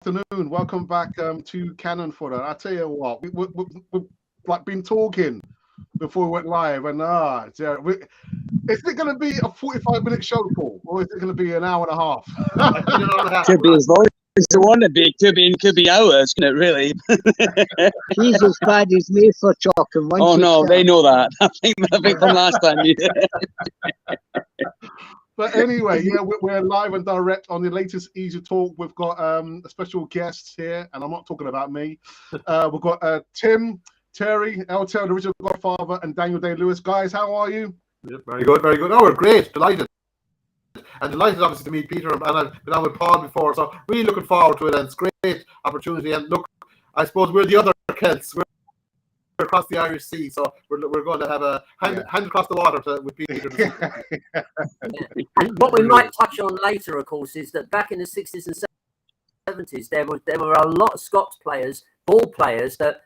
afternoon. Welcome back to Cannon Fodder. I tell you what, we've like been talking before we went live, and is it going to be a 45-minute show, Paul, or is it going to be an hour and a half? Could be as long as you want to be. Could be hours, can it really? He's as bad as me for talking. Oh no, they know that. I think from last time. But anyway, yeah, we're live and direct on the latest Easy Talk. We've got a special guest here, and I'm not talking about me. We've got Tim, Terry, LTL, the original Godfather, and Daniel Day-Lewis. Guys, how are you? Yeah, very good, very good. Oh, we're great, delighted. And delighted, obviously, to meet Peter, and I've been on with Paul before, so really looking forward to it, and it's a great opportunity. And look, I suppose we're the other Celts. We're across the Irish Sea, so we're going to have a hand across the water with Peter. And what we might touch on later, of course, is that back in the 60s and 70s, there were a lot of Scots players, ball players, that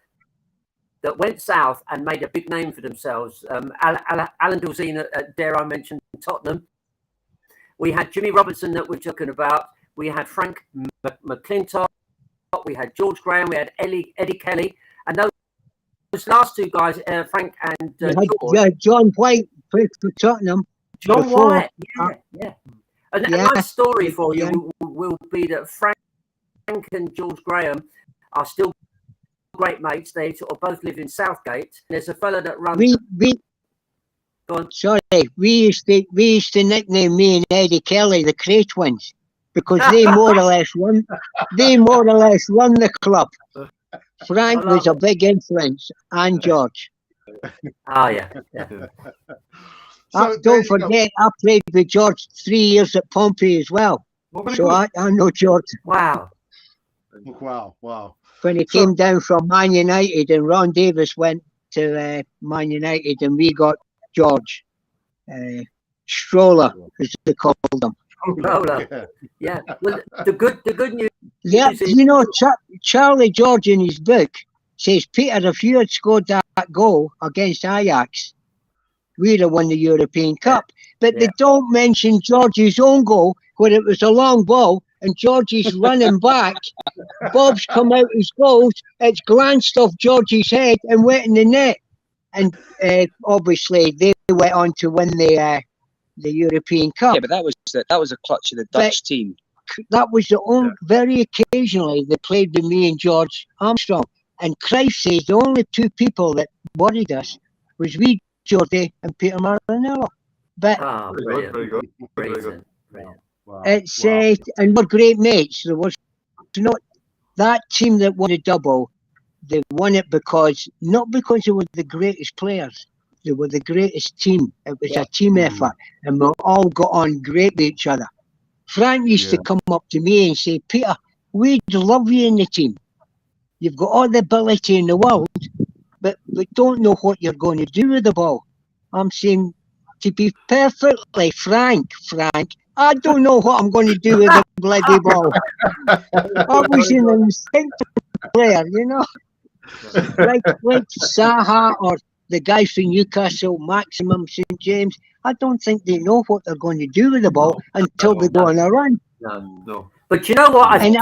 went south and made a big name for themselves. Alan Dalzina, dare I mention, Tottenham. We had Jimmy Robertson that we're talking about. We had Frank McClintock. We had George Graham. We had Eddie Kelly. And those last two guys, Frank and George. John White played for Tottenham. John White, yeah. And a nice story for you will be that Frank and George Graham are still great mates. They sort of both live in Southgate. There's a fella that runs. We used to nickname me and Eddie Kelly the Cray Twins because they more or less won. They more or less won the club. Frank was a big influence, and George. Oh yeah. Don't forget, I played with George 3 years at Pompey as well. So I know George. Wow. When he came down from Man United and Ron Davis went to Man United and we got George. Stroller, as they called him. Yeah. Well, the good news. Yeah, you know, Charlie George in his book says, Peter, if you had scored that goal against Ajax, we'd have won the European Cup. But they don't mention George's own goal, where it was a long ball, and George's running back. Bob's come out his goals, it's glanced off George's head and went in the net. And obviously, they went on to win the European Cup. Yeah, but that was a clutch of the Dutch team. That was the only, very occasionally they played with me and George Armstrong. And Christ says the only two people that worried us was we, Geordie, and Peter Maranello. But very good. It's and we're great mates. There was not that team that won a double. They won it not because they were the greatest players. They were the greatest team. It was a team effort, and we all got on great with each other. Frank used to come up to me and say, Peter, we'd love you in the team. You've got all the ability in the world, but we don't know what you're going to do with the ball. I'm saying, to be perfectly frank, I don't know what I'm going to do with the bloody ball. I was an instinctive player, you know. like Saha or the guys from Newcastle, Maximum, St. James. I don't think they know what they're going to do with the ball until they go on a run. No. But you know what? I think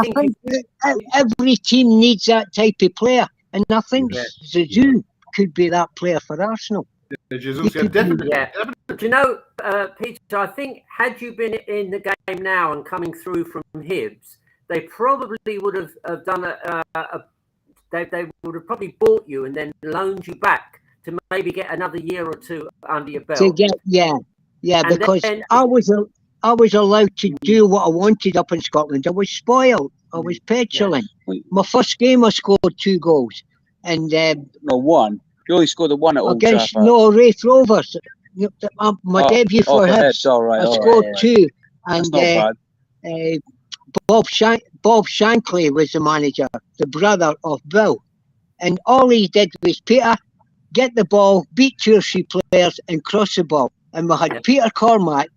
every team needs that type of player. And I think Zizou could be that player for Arsenal. Definitely. Yeah. Do you know, Peter, I think had you been in the game now and coming through from Hibs, they probably would have done they would have probably bought you and then loaned you back to maybe get another year or two under your belt. Because I was allowed to do what I wanted up in Scotland. I was spoiled. I was petulant. My first game, I scored 2 goals, and one. You only scored the one at Old against Trafford. Wraith Rovers. My debut for Hibs, I scored 2, and Bob Shankly was the manager, the brother of Bill, and all he did was, Peter, get the ball, beat 2 or 3 players, and cross the ball. And we had Peter Cormack,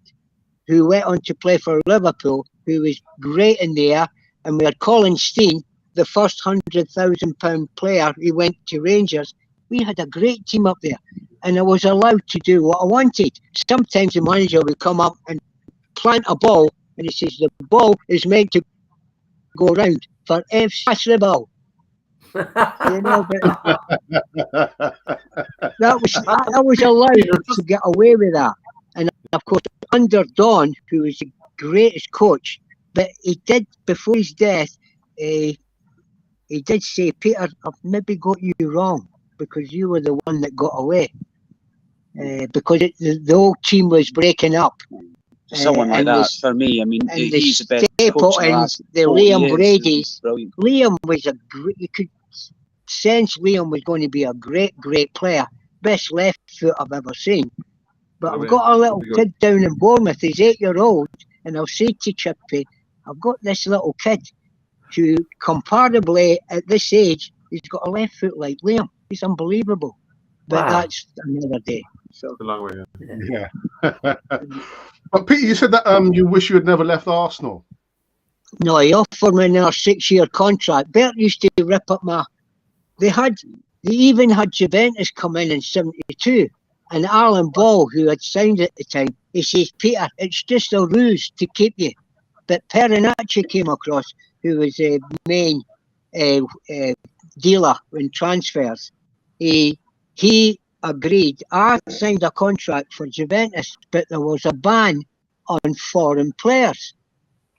who went on to play for Liverpool, who was great in the air, and we had Colin Steen, the first £100,000 player. He went to Rangers. We had a great team up there, and I was allowed to do what I wanted. Sometimes the manager would come up and plant a ball, and he says the ball is meant to go round. for FC Rebel. You know, but that was allowed to get away with that. And of course, under Don, who was the greatest coach, but he did, before his death, he did say, Peter, I've maybe got you wrong because you were the one that got away. Because the whole team was breaking up. Someone like that, for me, I mean, and he's the best Staple coach in and last the 40 Liam years. Brady's. Brilliant. Liam was a great, you could sense Liam was going to be a great player. Best left foot I've ever seen. But I've got a little kid down in Bournemouth, he's 8-year-old, and I'll say to Chippy, I've got this little kid who, comparably at this age, he's got a left foot like Liam. He's unbelievable. But that's another day. So. A long way, yeah. But Peter, you said that you wish you had never left Arsenal. No, he offered me another 6-year contract. Bert used to rip up my. They even had Juventus come in 72, and Alan Ball, who had signed at the time, he says, Peter, it's just a ruse to keep you. But Perinacci came across, who was a main dealer in transfers. He agreed. I signed a contract for Juventus, but there was a ban on foreign players.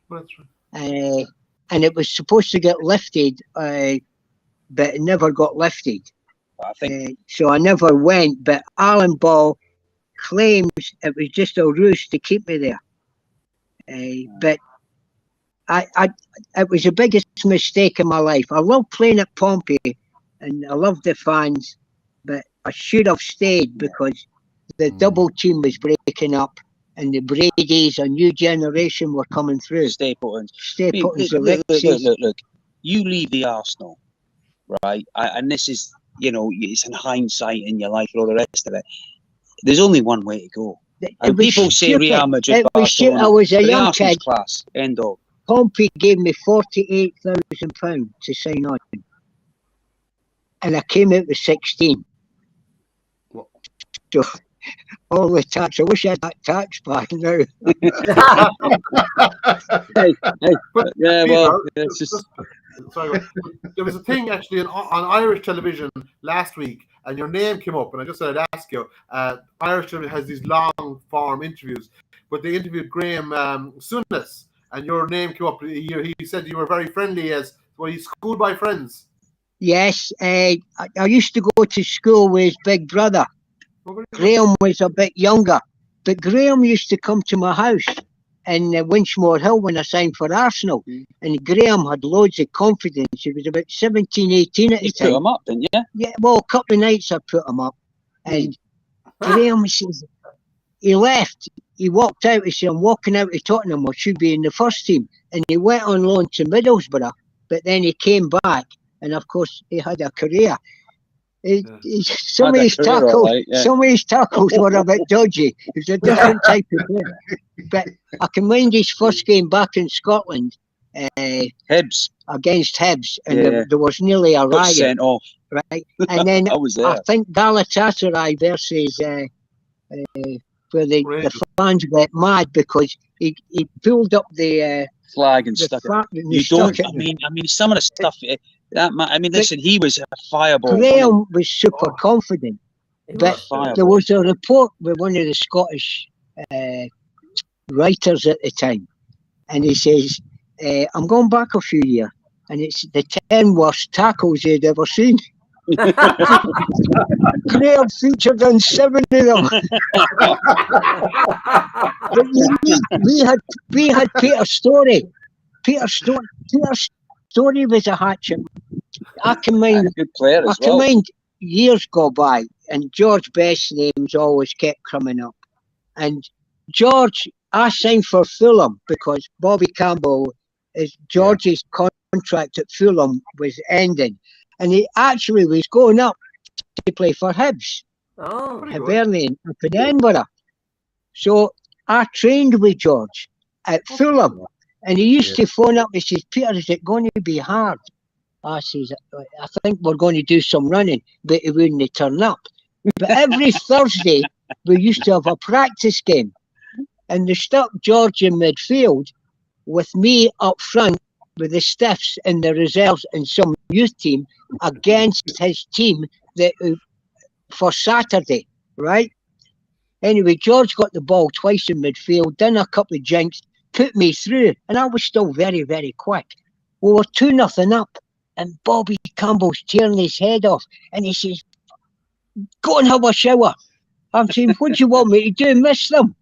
That's right. And it was supposed to get lifted, but it never got lifted. I think so I never went, but Alan Ball claims it was just a ruse to keep me there. But it was the biggest mistake in my life. I love playing at Pompey, and I love the fans, but I should have stayed because the double team was breaking up, and the Brady's, a new generation were coming through. Stapleton's. Look. You leave the Arsenal, right? And this is, it's in hindsight in your life and all the rest of it. There's only one way to go. And people say Real Madrid, Barcelona. I was a young kid. Class. End of. Pompey gave me £48,000 to sign on, and I came out with 16. What? So all the tax. I wish I had that tax back now. It's just. Sorry, there was a thing actually on Irish television last week, and your name came up, and I just said I'd ask you. Irish television has these long form interviews, but they interviewed Graham Souness, and your name came up. He said you were very friendly you schooled by friends. Yes, I used to go to school with his big brother. Graham was a bit younger, but Graham used to come to my house in Winchmore Hill when I signed for Arsenal, and Graham had loads of confidence. He was about 17, 18 at the time. You put him up, didn't you? Yeah, well, a couple of nights I put him up, and Graham says, he left. He walked out. He said, I'm walking out to Tottenham. I should be in the first team. And he went on loan to Middlesbrough, but then he came back, and of course he had a career. Some of his tackles were a bit dodgy. He was a different type of player. But I can mind his first game back in Scotland, Hibs against Hibs, and there was nearly a riot. Sent off. Right, and then I think Galatasaray versus where the fans went mad because he pulled up the flag and stuck it. You don't. I mean, some of the stuff. Listen, he was a fireball. Graham was super confident, but there was a report with one of the Scottish writers at the time, and he says, I'm going back a few years, and it's the 10 worst tackles he'd ever seen. Graham featured on 7 of them. But we had Peter Storey. Peter Storey was a hatchet. I can mind years go by, and George Best's names always kept coming up. And George, I signed for Fulham because Bobby Campbell, George's contract at Fulham was ending, and he actually was going up to play for Hibs, Hibernian up in Edinburgh. So I trained with George at Fulham, and he used to phone up and says, Peter, is it going to be hard? I says, I think we're going to do some running, but he wouldn't turn up. But every Thursday we used to have a practice game, and they stuck George in midfield with me up front with the stiffs and the reserves and some youth team against his team that for Saturday, right? Anyway, George got the ball twice in midfield, done a couple of jinks, put me through, and I was still very, very quick. We were 2-0 up, and Bobby Campbell's tearing his head off, and he says, "Go and have a shower." I'm saying, "What do you want me to do? Miss them?"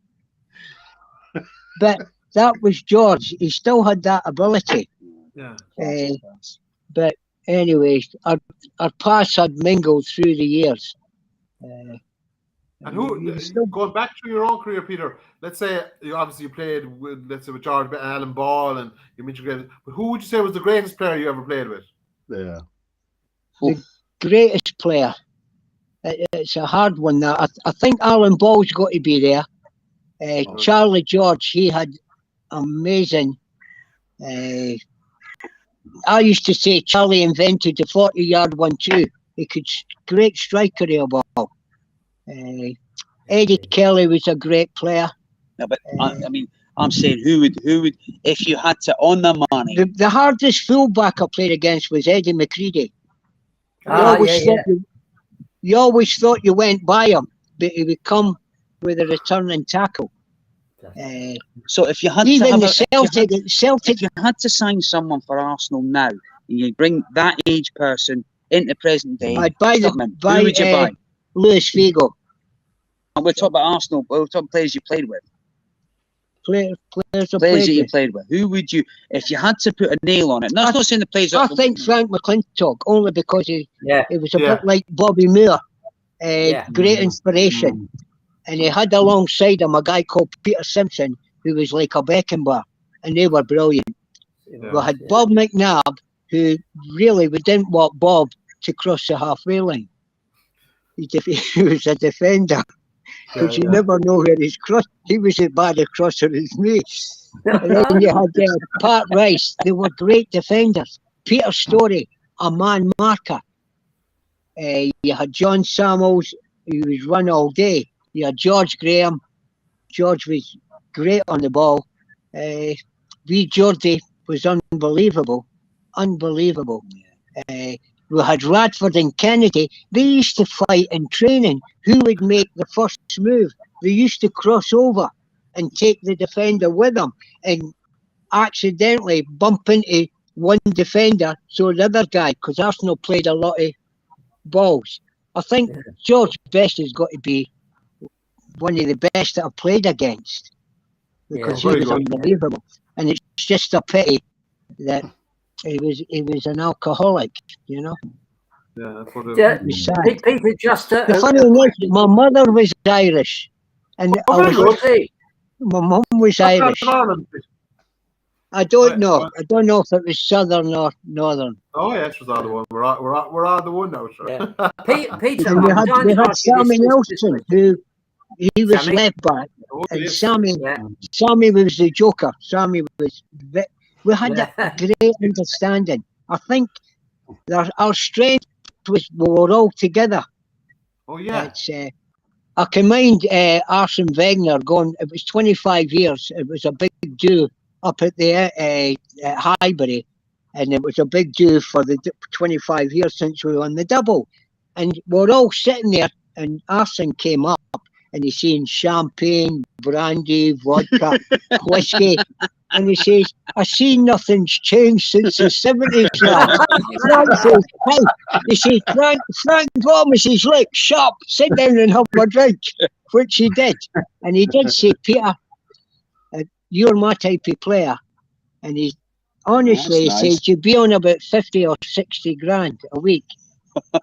But that was George. He still had that ability. Yeah. But anyway, our paths had mingled through the years. And who, going back through your own career, Peter, let's say you played with, let's say, with George Allen Ball, and you mentioned, but who would you say was the greatest player you ever played with? Yeah. The greatest player. It's a hard one. That I think Alan Ball's got to be there. Charlie George, he had amazing. I used to say Charlie invented the 40-yard 1-2. He could great striker of a ball. Eddie Kelly was a great player. No, but I mean, I'm saying who would if you had to on the money? The hardest fullback I played against was Eddie McCready. You always thought you went by him, but he would come with a returning tackle. So if you had even to have Celtic, if you had to sign someone for Arsenal now, and you bring that age person into present day, I'd buy who would you buy? Luis Figo. And we're talking about Arsenal. We're talking players you played with. Players that you played with. Who would you, if you had to put a nail on it? No, I'm not saying the players. I think Frank McClintock, only because he was a bit like Bobby Moore. Great inspiration. And he had alongside him a guy called Peter Simpson, who was like a Beckenbauer, and they were brilliant. We had Bob McNabb, who really, we didn't want Bob to cross the halfway line. He was a defender, because you never know where he's crossed. He was as bad a crosser as me. And then you had Pat Rice. They were great defenders. Peter Storey, a man marker. You had John Samuels, who was run all day. You had George Graham. George was great on the ball. Wee Geordie was unbelievable. Unbelievable. We had Radford and Kennedy. They used to fight in training. Who would make the first move? They used to cross over and take the defender with them and accidentally bump into one defender, so the other guy, because Arsenal played a lot of balls. I think George Best has got to be one of the best that I've played against, because he was unbelievable. And it's just a pity that he was an alcoholic, you know. Yeah, that's what it was. Peter, just the funny thing is, my mother was Irish, and my mum was Irish. I don't know. I don't know if it was southern or northern. Oh yes, it was on the one. We're on the one now, sure. Yeah. Peter, and we had Sammy Nelson, who he was left back, and Sammy was the joker. Sammy was. We had a great understanding. I think our strength was we were all together. Oh yeah. I can mind Arsene Wenger going. It was 25 years. It was a big do up at the at Highbury, and it was a big do for the 25 years since we won the double. And we're all sitting there, and Arsene came up, and he's saying champagne, brandy, vodka, whiskey. And he says, "I see nothing's changed since the 70s, lad." He says, Frank Thomas is like, "Shop, sit down and have a drink," which he did. And he did say, "Peter, you're my type of player." And he honestly says, "You'd be on about 50 or 60 grand a week."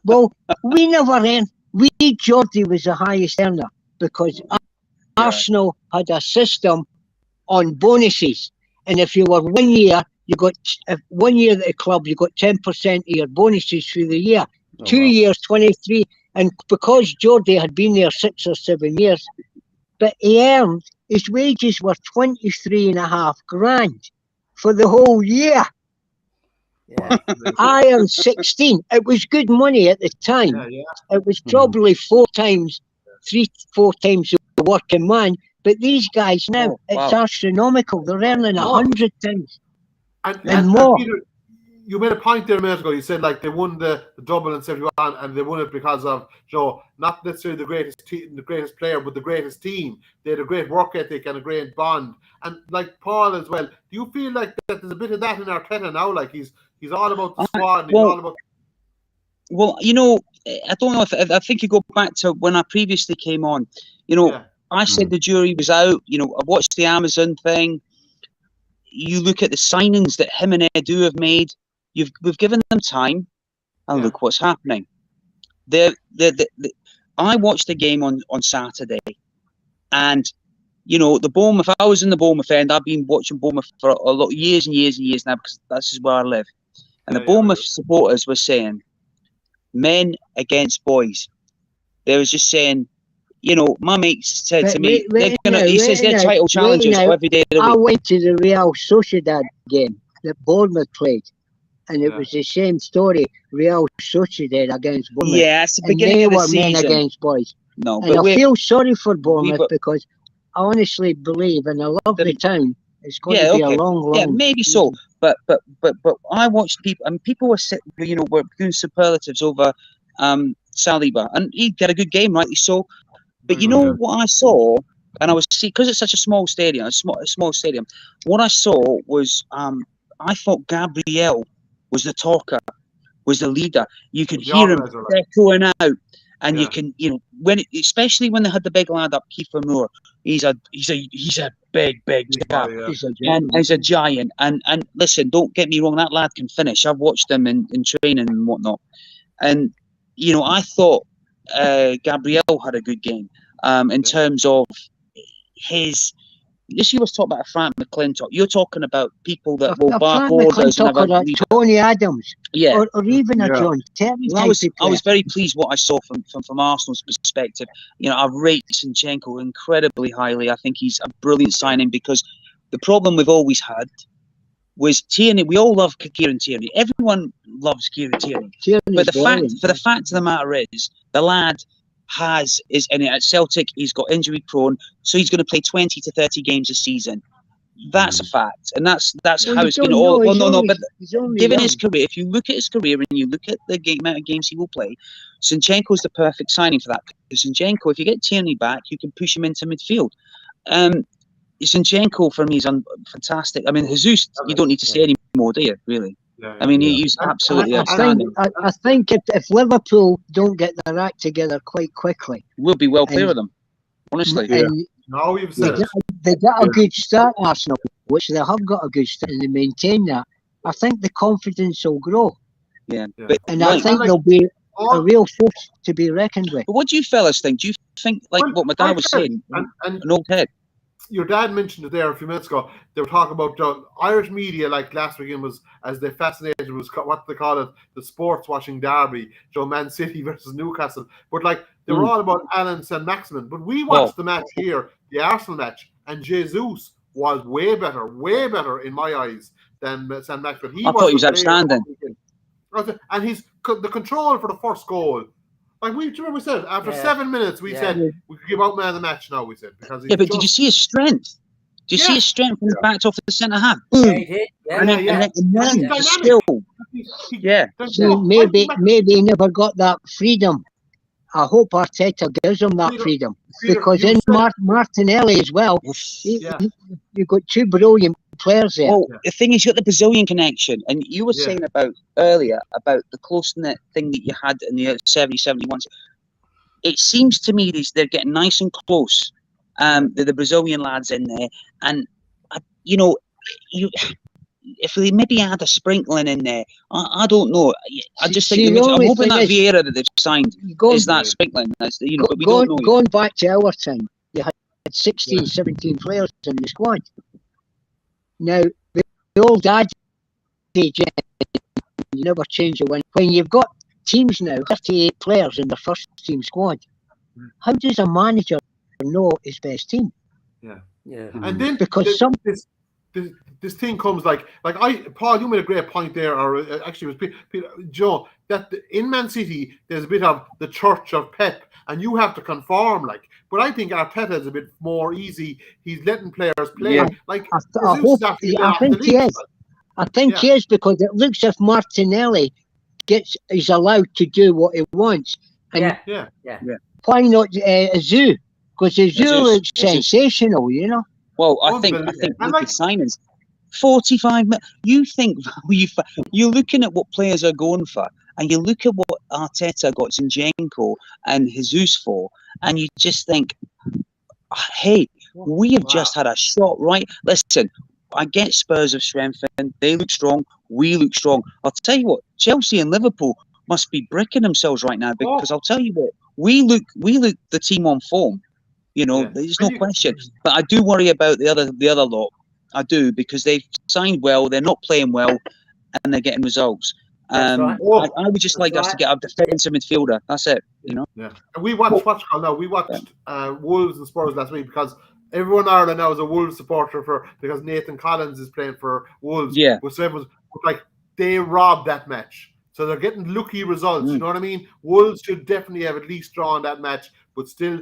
Well, we never earned. Geordie was the highest earner, because Arsenal had a system on bonuses. And if you were 1 year, you got 1 year at the club, you got 10% of your bonuses through the year. 2 years, 23. And because Geordie had been there 6 or 7 years, but he earned, his wages were 23.5 grand for the whole year. Yeah. I earned 16. It was good money at the time. It was probably 4 times the working man. But these guys now, it's astronomical. They're earning 100 times. And more. Peter, you made a point there a minute ago. You said like they won the double in 71, and they won it because of not necessarily the greatest player, but the greatest team. They had a great work ethic and a great bond. And like Paul as well. Do you feel like that there's a bit of that in Arteta now? Like he's all about the squad. And he's all about. Well, I don't know if I think you go back to when I previously came on. I said the jury was out. I watched the Amazon thing. You look at the signings that him and Edu have made. We've given them time, and look what's happening. I watched the game on Saturday, and the Bournemouth. I was in the Bournemouth end. I've been watching Bournemouth for a lot years and years and years now because this is where I live. And the Bournemouth supporters were saying, "Men against boys." They was just saying, my mate said to me, he says they're title challengers every day of the week. I went to the Real Sociedad game that Bournemouth played, and it was the same story. Real Sociedad against Bournemouth. Yeah, it's the beginning of the season. Men against boys. No, and I feel sorry for Bournemouth because I honestly believe in a lovely town. It's going to be a long. Yeah, maybe so. But I watched people, and people were were doing superlatives over Saliba, and he got a good game, rightly so. But what I saw, and I was because it's such a small stadium, a small stadium. What I saw was, I thought Gabriel was the talker, was the leader. You could hear him echoing out, and you can, especially when they had the big lad up, Kiefer Moore. He's a big chap, and he's a giant. And listen, don't get me wrong, that lad can finish. I've watched him in training and whatnot, and I thought Gabriel had a good game in terms of his. You was talking about Frank McClintock. You're talking about people that will bark orders. Like Tony Adams, or even a John Terry. I was very pleased what I saw from Arsenal's perspective. I rate Zinchenko incredibly highly. I think he's a brilliant signing because the problem we've always had was Tierney. We all love Kieran Tierney. Everyone loves Kieran Tierney. But the fact of the matter is, the lad is at Celtic. He's got injury prone, so he's going to play 20 to 30 games a season. That's a fact, and that's how it's going to all. Well, no, but given his career, if you look at his career and you look at the amount of games he will play, Zinchenko is the perfect signing for that. Because Zinchenko, if you get Tierney back, you can push him into midfield. Zinchenko for me is fantastic. I mean, Jesus, you don't need to say any more, do you? Really? I mean, he's absolutely outstanding. I think if Liverpool don't get their act together quite quickly, we'll be well clear of them. Honestly, now you've said they got a good start, Arsenal, which they have got a good start, and they maintain that. I think the confidence will grow. Yeah. And I think they'll be a real force to be reckoned with. But what do you fellas think? Do you think, like what my dad was saying, an old head? Your dad mentioned it there a few minutes ago. They were talking about Irish media, like last weekend was, as they fascinated, was what they call it, the sports washing derby, Man City versus Newcastle. But like they were all about Alan Saint-Maximin. But we watched the match here, the Arsenal match, and Jesus was way better in my eyes than Saint-Maximin. I thought he was outstanding. And the control for the first goal. Like we said, after 7 minutes, we said we could give out man of the match now. We said because but did you see his strength? Did you see his strength when he backed off the centre half? So maybe he never got that freedom. I hope Arteta gives him that freedom because in Martinelli as well, you've got two brilliant players there. Well, the thing is, you got the Brazilian connection, and you were saying earlier about the close-knit thing that you had in the 70-71s. It seems to me they're getting nice and close. The Brazilian lads in there, and if they maybe add a sprinkling in there, I don't know. I just think I'm hoping that Vieira that they've signed is that sprinkling. But we don't know. Going back to our time, you had 16, 17 players in the squad. Now, the old adage, you never change it. When you've got teams now, 38 players in the first team squad, how does a manager know his best team? And then because this thing comes Paul, you made a great point there, or actually it was Peter, Joe, that in Man City there's a bit of the church of Pep, and you have to conform. But I think Arteta is a bit more easy. He's letting players play. I think he is. I think he is, because it looks as if Martinelli is allowed to do what he wants. And why not Azu? Because Azu looks sensational, you know. Well, I think look at signings. 45 minutes. You think you're looking at what players are going for, and you look at what Arteta got Zinchenko and Jesus for, and you just think, hey, we have just had a shot, right? Listen, I get Spurs have strengthened. They look strong. We look strong. I'll tell you what, Chelsea and Liverpool must be bricking themselves right now, because I'll tell you what, we look the team on form. You know, there's no question. But I do worry about the other lot. I do, because they've signed well, they're not playing well, and they're getting results. I would just like us to get a defensive midfielder. That's it, you know. Yeah, and we watched Wolves and Spurs last week, because everyone in Ireland now is a Wolves supporter because Nathan Collins is playing for Wolves. Yeah, so everyone's like, they robbed that match, so they're getting lucky results. You know what I mean? Wolves should definitely have at least drawn that match, but still,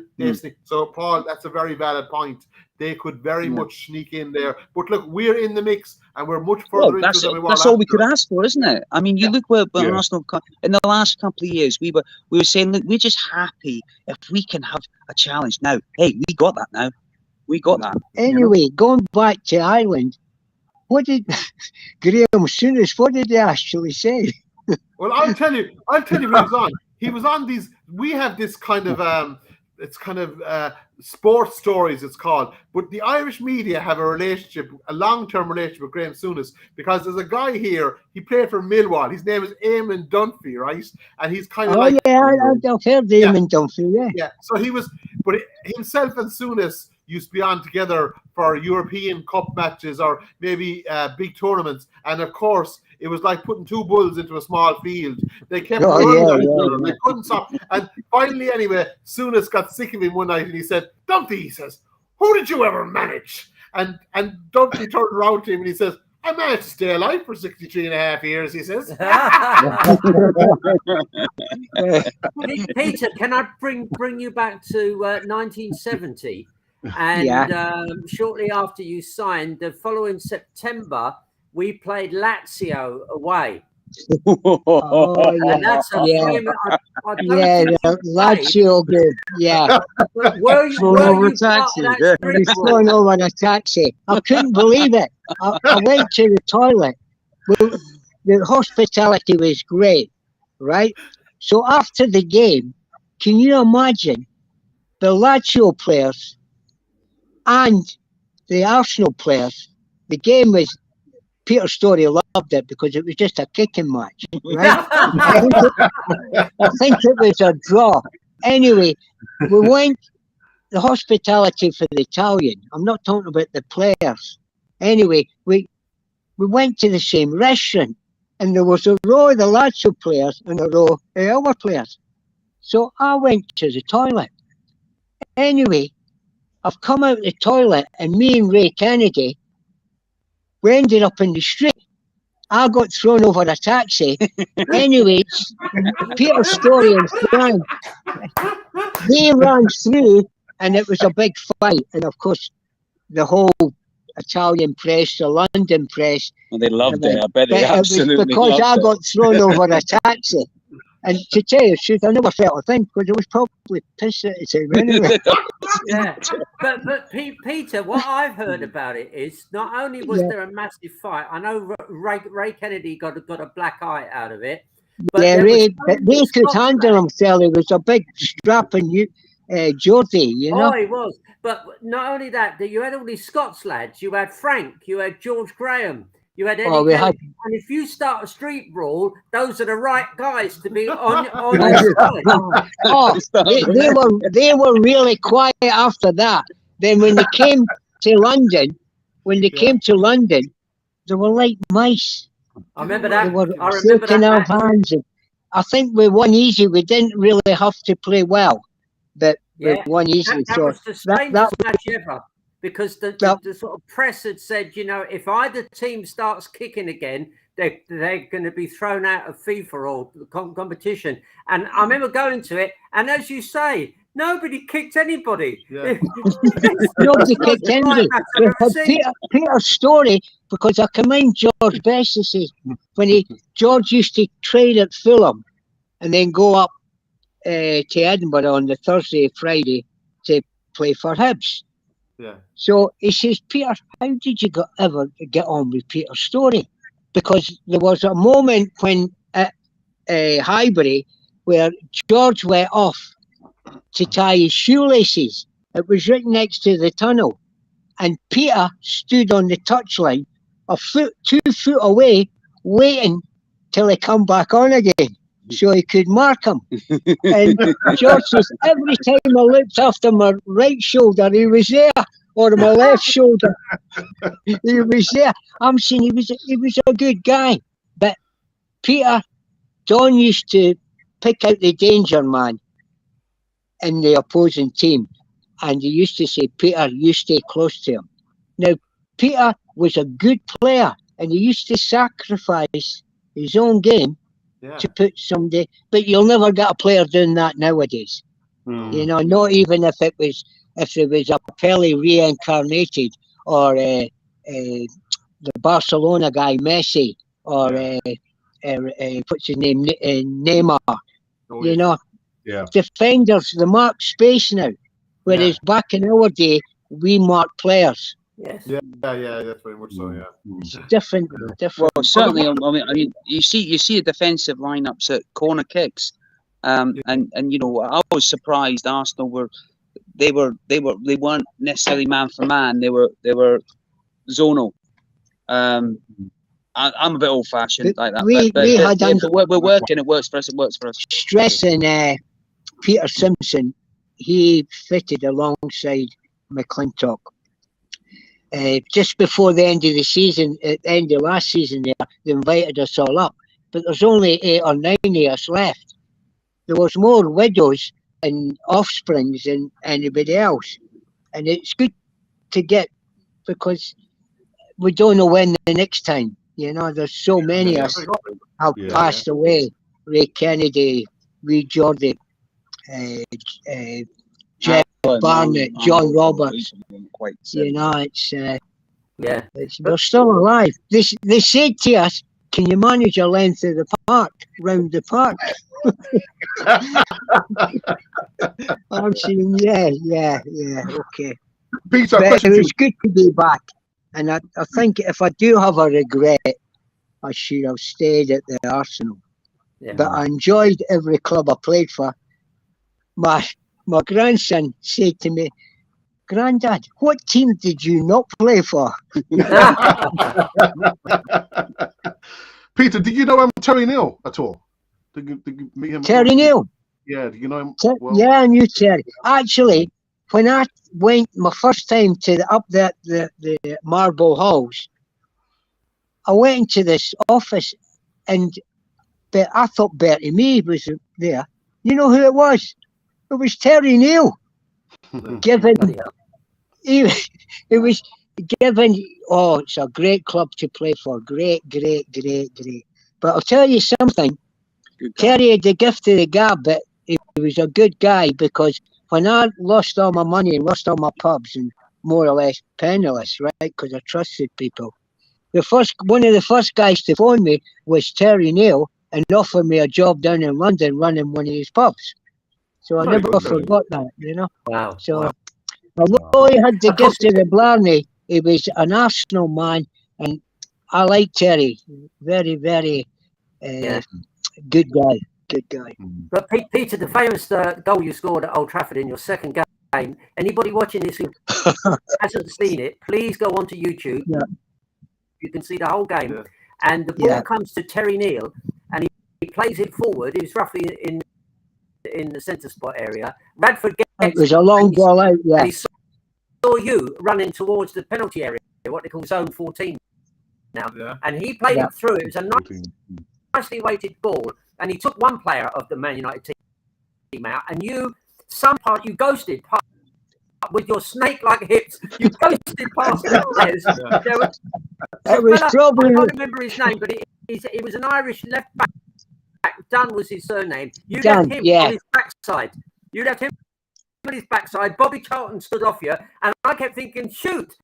so Paul, that's a very valid point. They could very much sneak in there. But look, we're in the mix, and we're much further into it than we were. That's all we could ask for, isn't it? I mean, you look where Arsenal, in the last couple of years, we were saying, look, we're just happy if we can have a challenge. Now, hey, we got that now. We got that. Anyway, going back to Ireland, what did Graham Souness, what did he actually say? Well, I'll tell you what he was on. He was on these, we have this kind of, it's kind of sports stories, it's called. But the Irish media have a long-term relationship with Graham Souness, because there's a guy here, he played for Millwall. His name is Eamon Dunphy, right? And he's kind of I've heard Eamon Dunphy, Yeah, so he was, but himself and Souness used to be on together for European Cup matches or maybe big tournaments. And of course, it was like putting two bulls into a small field. They kept running. They couldn't stop. And finally, anyway, Souness got sick of him one night, and he said, Dunphy, he says, who did you ever manage? And Dunphy turned around to him and he says, I managed to stay alive for 63 and a half years, he says. Peter, can I bring you back to 1970? And shortly after you signed, the following September, we played Lazio away. And that's a famous, Lazio game. Yeah. Were you over a taxi? I couldn't believe it. I went to the toilet. Well, the hospitality was great, right? So after the game, can you imagine the Lazio players and the Arsenal players? The game was, Peter Story loved it because it was just a kicking match, right? I think it was a draw. Anyway, we went, the hospitality for the Italian, I'm not talking about the players. Anyway, we went to the same restaurant, and there was a row of the Lazio players and a row of our players. So I went to the toilet. Anyway, I've come out of the toilet, and me and Ray Kennedy, we ended up in the street. I got thrown over a taxi. Anyway, Peter Story and Frank, they ran through, and it was a big fight. And of course, the whole Italian press, the London press. Well, they loved it. I bet they absolutely loved it. Because I got thrown over a taxi. And to tell you the truth, I never felt a thing, because it was probably pissed at the time anyway. But Peter, what I've heard about it is not only was there a massive fight, I know Ray Kennedy got a black eye out of it. But Ray could handle himself. It was a big strapping Geordie, you know. Oh, he was. But not only that, you had all these Scots lads. You had Frank, you had George Graham. You had Eddie Kelly, and if you start a street brawl, those are the right guys to be on your side. They were really quiet after that. Then when they came to London, they were like mice. I remember that. They were shaking our hands. I think we won easy. We didn't really have to play well, but we won easy. That was the strangest match ever. Because the sort of press had said, you know, if either team starts kicking again, they're going to be thrown out of FIFA or the competition. And I remember going to it, and as you say, Nobody kicked anybody. Yeah. Nobody kicked anybody. We had Peter's story, because I commend George Best to say, when George used to train at Fulham and then go up to Edinburgh on the Thursday, Friday to play for Hibs. Yeah. So he says, Peter, how did you ever get on with Peter's story? Because there was a moment when at Highbury where George went off to tie his shoelaces. It was right next to the tunnel. And Peter stood on the touchline, 2 foot away, waiting till he come back on again so he could mark him. And George says, every time I looked after my right shoulder, he was there, or my left shoulder, he was there. I'm saying he was a good guy. But Peter, Don used to pick out the danger man in the opposing team. And he used to say, Peter, you stay close to him. Now, Peter was a good player, and he used to sacrifice his own game to put somebody. But you'll never get a player doing that nowadays. You know, not even if it was a Pele reincarnated, or the Barcelona guy Messi, or what's his name, Neymar. You know, defenders, they mark space now. Whereas back in our day, we marked players. Yes. Yeah, that's very much so. Yeah. It's different. Well, certainly. I mean, you see the defensive lineups at corner kicks, and you know, I was surprised Arsenal they weren't necessarily man for man. They were zonal. I'm a bit old fashioned like that. We're working. It works for us. It works for us. Stressing Peter Simpson. He fitted alongside McClintock. Just before the end of the season, at the end of last season, they invited us all up. But there's only 8 or 9 of us left. There was more widows and offsprings than anybody else. And it's good to get, because we don't know when the next time. You know, there's so many of us have passed away. Ray Kennedy, Lee Jordy, Jeff Barnett, John Roberts. You know, it's they're still alive. They said to us, "Can you manage a length of the park, round the park?" I'm saying, yeah, okay. Peter, but it was good to be back, and I think if I do have a regret, I should have stayed at the Arsenal. Yeah. But I enjoyed every club I played for. My grandson said to me, "Grandad, what team did you not play for?" Peter, did you know Terry Neal at all? Did you meet him? Terry Neal? Yeah, do you know him? Yeah, I knew Terry. Actually, when I went my first time to up the Marble Halls, I went into this office, and I thought Bertie Mee was there. You know who it was? It was Terry Neal. It was given. Oh, it's a great club to play for. Great. But I'll tell you something. Terry had the gift of the gab, but he was a good guy, because when I lost all my money and lost all my pubs and more or less penniless, right, because I trusted people, one of the first guys to phone me was Terry Neal and offered me a job down in London running one of his pubs. So I never forgot that, you know. Wow. So although he had the gift of the Blarney, he was an Arsenal man, and I like Terry. Very, very good guy. Good guy. But Peter, the famous goal you scored at Old Trafford in your second game, anybody watching this who hasn't seen it, please go onto YouTube. Yeah. You can see the whole game. Yeah. And the ball comes to Terry Neal, and he plays it forward. He was roughly in the centre spot area. Radford gets it. Was a long ball out, and he saw you running towards the penalty area, what they call zone 14 now. Yeah. And he played it through. It was a nicely weighted ball, and he took one player of the Man United team out, and you ghosted with your snake-like hips. You ghosted past the players. It was probably... I can't remember his name, but it was an Irish left back. Dunn was his surname. You left him on his backside. You left him on his backside. Bobby Charlton stood off you, and I kept thinking, shoot.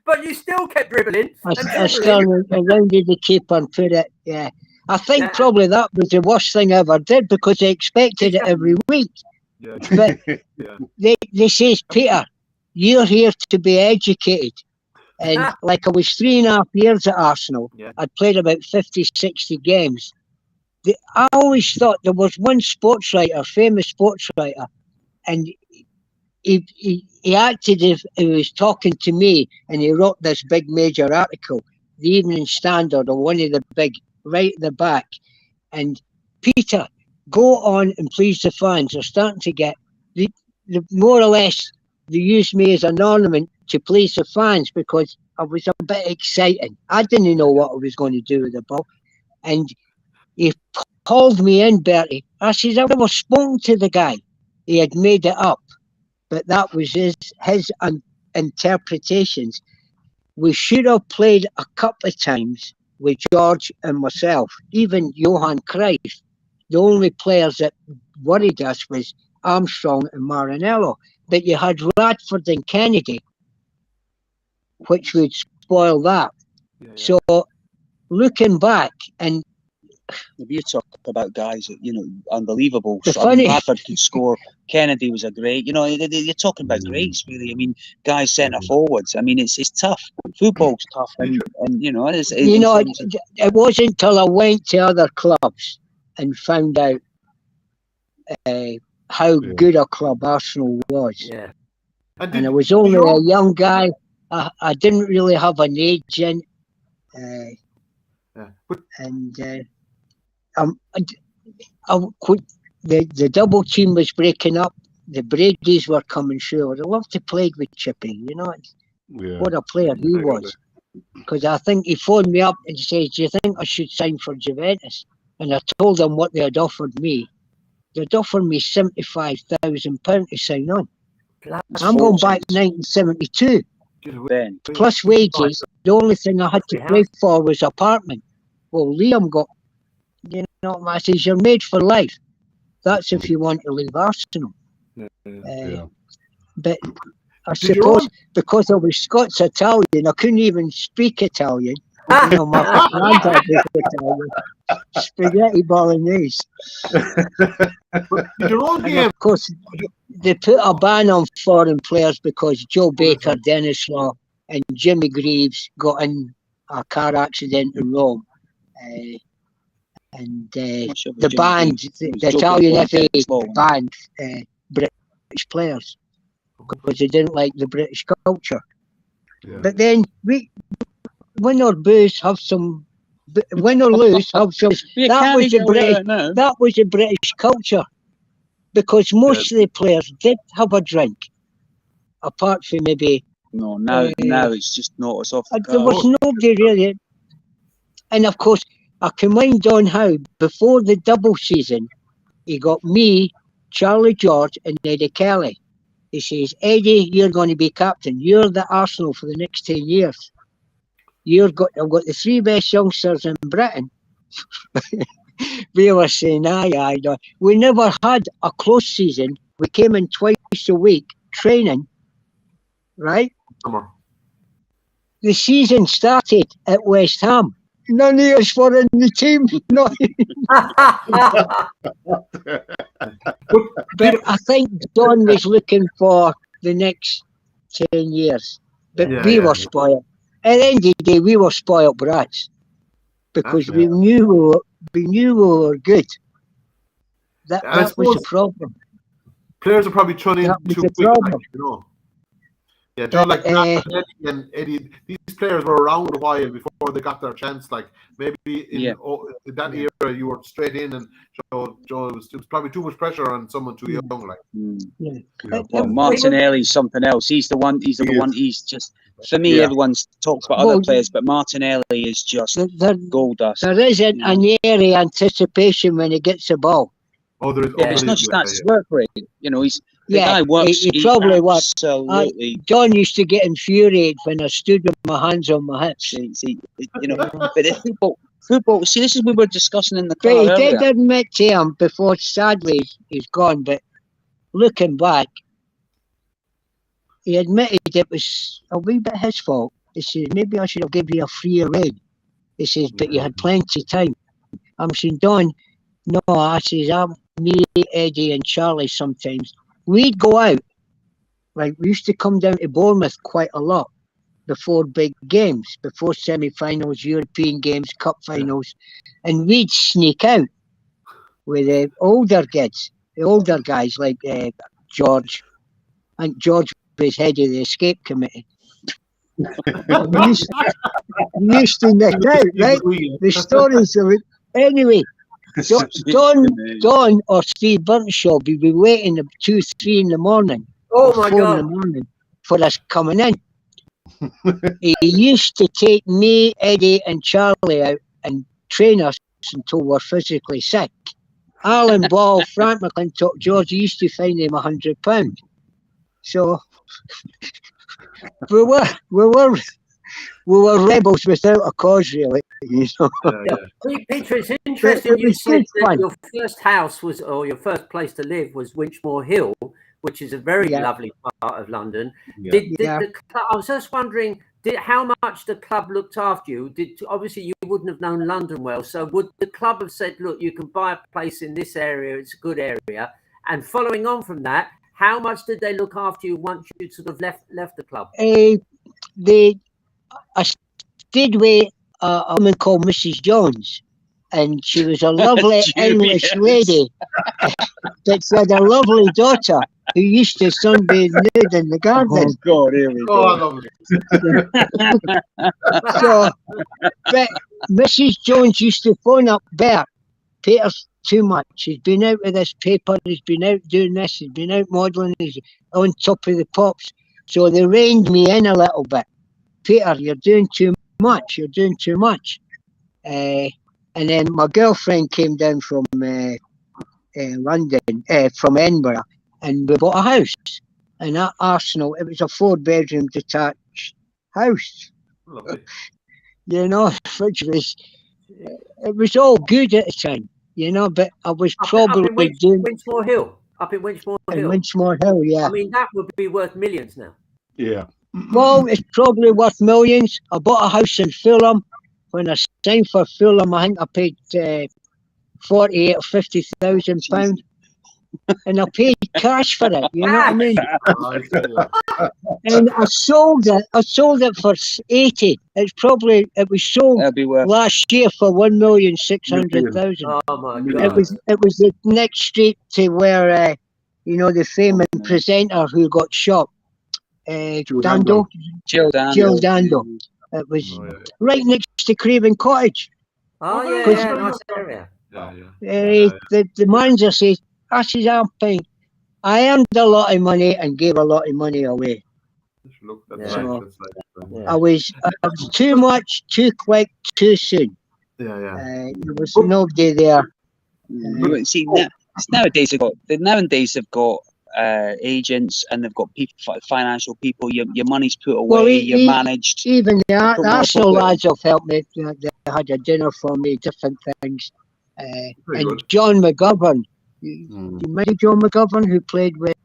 But you still kept dribbling. I still rounded the keeper and put it, yeah. I think probably that was the worst thing I ever did because I expected it every week. Yeah. But they says, Peter, you're here to be educated. And like I was 3.5 years at Arsenal, I'd played about 50, 60 games. I always thought there was one sports writer, famous sports writer, and he acted as if he was talking to me, and he wrote this big major article, the Evening Standard, or one of the big, right at the back. And Peter, go on and please the fans. They're starting to get, more or less, they used me as an ornament to please the fans because I was a bit exciting. I didn't know what I was going to do with the ball. And he called me in, Bertie. I said, I never spoken to the guy. He had made it up. But that was his interpretations. We should have played a couple of times with George and myself, even Johan Cruyff. The only players that worried us was Armstrong and Maranello. But you had Radford and Kennedy, which would spoil that. So looking back, and if you talk about guys that, unbelievable. Funny, Radford could score. Kennedy was a great. You're talking about greats, really. I mean, guys centre forwards. I mean, it's tough. Football's tough, and it wasn't until I went to other clubs and found out how good a club Arsenal was. Yeah. And I was only a young guy. I didn't really have an agent. The double team was breaking up. The Brady's were coming through. I'd love to play with Chippy. What a player he was. Because I think he phoned me up and said, do you think I should sign for Juventus? And I told him what they had offered me. They'd offered me £75,000 to sign on. I'm going back to 1972. Plus wages. The only thing I had to pay for was apartment. Well, Liam got, I says, you're made for life. That's if you want to leave Arsenal. But I suppose because I was Scots-Italian, I couldn't even speak Italian. My granddad was Italian. Spaghetti bolognese. And of course, they put a ban on foreign players because Joe Baker, Dennis Law, and Jimmy Greaves got in a car accident in Rome. And the band, the Italian FA banned British players because they didn't like the British culture. But then win or lose, have some. Win or lose, have some. That was the British culture, because most of the players did have a drink, apart from maybe. No, now it's just not as often. There was nobody really, and of course I can wind on how before the double season, he got me, Charlie George, and Eddie Kelly. He says, Eddie, you're going to be captain. You're the Arsenal for the next 10 years. I've got the three best youngsters in Britain. We were saying, aye. We never had a close season. We came in twice a week training, right? The season started at West Ham. None of us were in the team. But I think Don was looking for the next 10 years. But we were spoiled. At the end of the day, we were spoiled brats because we knew we were good. That was the problem. Players are probably thrown in too quick, Yeah, like and Eddie, these players were around a while before they got their chance. Like maybe in that era, you were straight in, and Joe it was probably too much pressure on someone too young. Like, well, Martinelli's something else. He's the one. He's just, for me. Everyone's talks about other players, but Martinelli is just gold dust. There isn't an airy anticipation when he gets the ball. There is. It's not just his work rate. He's. The guy works. He probably works. Absolutely. John used to get infuriated when I stood with my hands on my hips. But football. See, this is what we were discussing in the car. But he did admit to him before. Sadly, he's gone. But looking back, he admitted it was a wee bit his fault. He says, maybe I should have given you a freer rein. He says, but you had plenty of time. I'm saying, Don, no, I says, me, Eddie and Charlie sometimes, we'd go out. Like, we used to come down to Bournemouth quite a lot before big games, before semi-finals, European games, cup finals, and we'd sneak out with the older kids, the older guys like George, and George was head of the escape committee. we used to nick out, right? The stories of it. Anyway, Don or Steve Burnshaw would be waiting at 2, 3 in the morning. Oh my 4 God. in the morning for us coming in. He used to take me, Eddie, and Charlie out and train us until we're physically sick. Alan Ball, Frank McClintock, George, he used to find him £100. So we were rebels without a cause, really. You know? Peter, it's interesting you said that fun. your first house was, or your first place to live was Winchmore Hill, which is a very lovely part of London. Did the club, I was just wondering, how much the club looked after you? Obviously you wouldn't have known London well, so would the club have said, look, you can buy a place in this area, it's a good area, and following on from that, how much did they look after you once you sort of left the club? I stayed with a woman called Mrs. Jones, and she was a lovely English lady that had a lovely daughter who used to sunbathe nude in the garden. Oh God, here we go. So, but Mrs. Jones used to phone up Bert. Peter's too much. He's been out with this paper. He's been out doing this. He's been out modelling. He's on top of the pops. So they reined me in a little bit. Peter, you're doing too much. You're doing too much. And then my girlfriend came down from London, from Edinburgh, and we bought a house. And at Arsenal, it was a 4-bedroom detached house. Lovely. You know, which was, it was all good at the time, you know, but I was probably doing... Winchmore Hill. Up in Winchmore Hill. Winchmore Hill, yeah. I mean, that would be worth millions now. Yeah. Well, it's probably worth millions. I bought a house in Fulham. When I signed for Fulham, I think I paid 48 or 50,000 £50,000, and I paid cash for it. You know what I mean? And I sold it for 80. It was sold last year for 1,600,000. Oh my God! It was the next street to where you know, the famous presenter who got shot. Jill Dando. It was right next to Craven Cottage. Oh yeah, nice area. The manager says, I'm fine. I earned a lot of money and gave a lot of money away. I was too much, too quick, too soon. There was nobody there. See, nowadays they've got agents, and they've got people, financial people. Your money's put away. You're managed. Even the Arsenal lads have helped me. They had a dinner for me, different things. And John McGovern. You remember John McGovern, who played with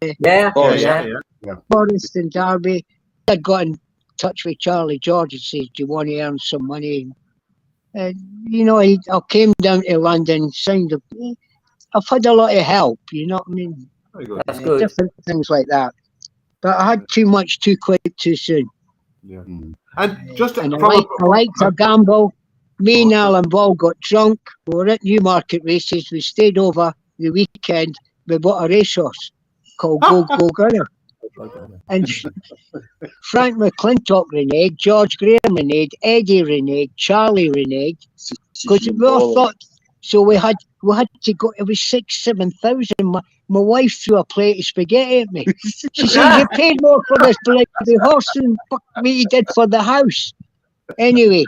Forest and Derby? I got in touch with Charlie George and said, "Do you want to earn some money?" And you know, I came down to London, signed up. I've had a lot of help. You know what I mean? That's good. Different things like that. But I had too much, too quick, too soon. Yeah. And just I liked to gamble. Me and Alan Ball got drunk. We were at Newmarket races. We stayed over the weekend. We bought a racehorse called Go Gunner. And Frank McClintock reneged, George Graham reneged, Eddie reneged, Charlie reneged. Because we all thought, so we had to go. It was 6,000-7,000. My wife threw a plate of spaghetti at me. She said, "You paid more for this bloody horse than what you did for the house." Anyway,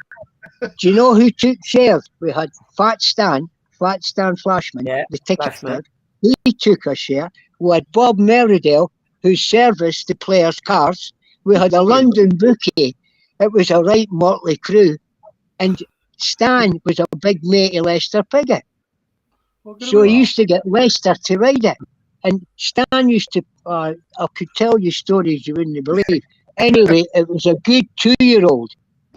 do you know who took shares? We had Fat Stan Flashman, the ticket stud. He took a share. We had Bob Meridale, who serviced the players' cars. We had a London bookie. It was a right motley crew. And Stan was a big mate of Lester Piggott. So he used to get Lester to ride it. And Stan used to, I could tell you stories you wouldn't believe. Anyway, it was a good 2-year-old,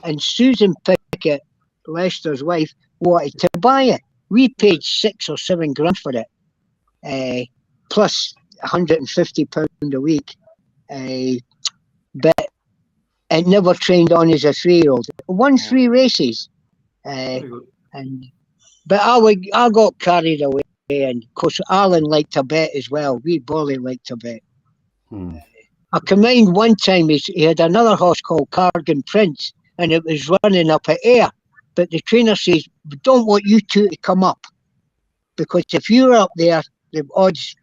and Susan Pickett, Lester's wife, wanted to buy it. We paid £6 or £7 grand for it, plus £150 a week. But it never trained on as a 3-year-old. It won 3 races, but I got carried away, and of course Alan liked to bet as well. We Bolly liked to bet. I can mind one time he had another horse called Cargan Prince, and it was running up at air. But the trainer says, "We don't want you two to come up, because if you're up there, the odds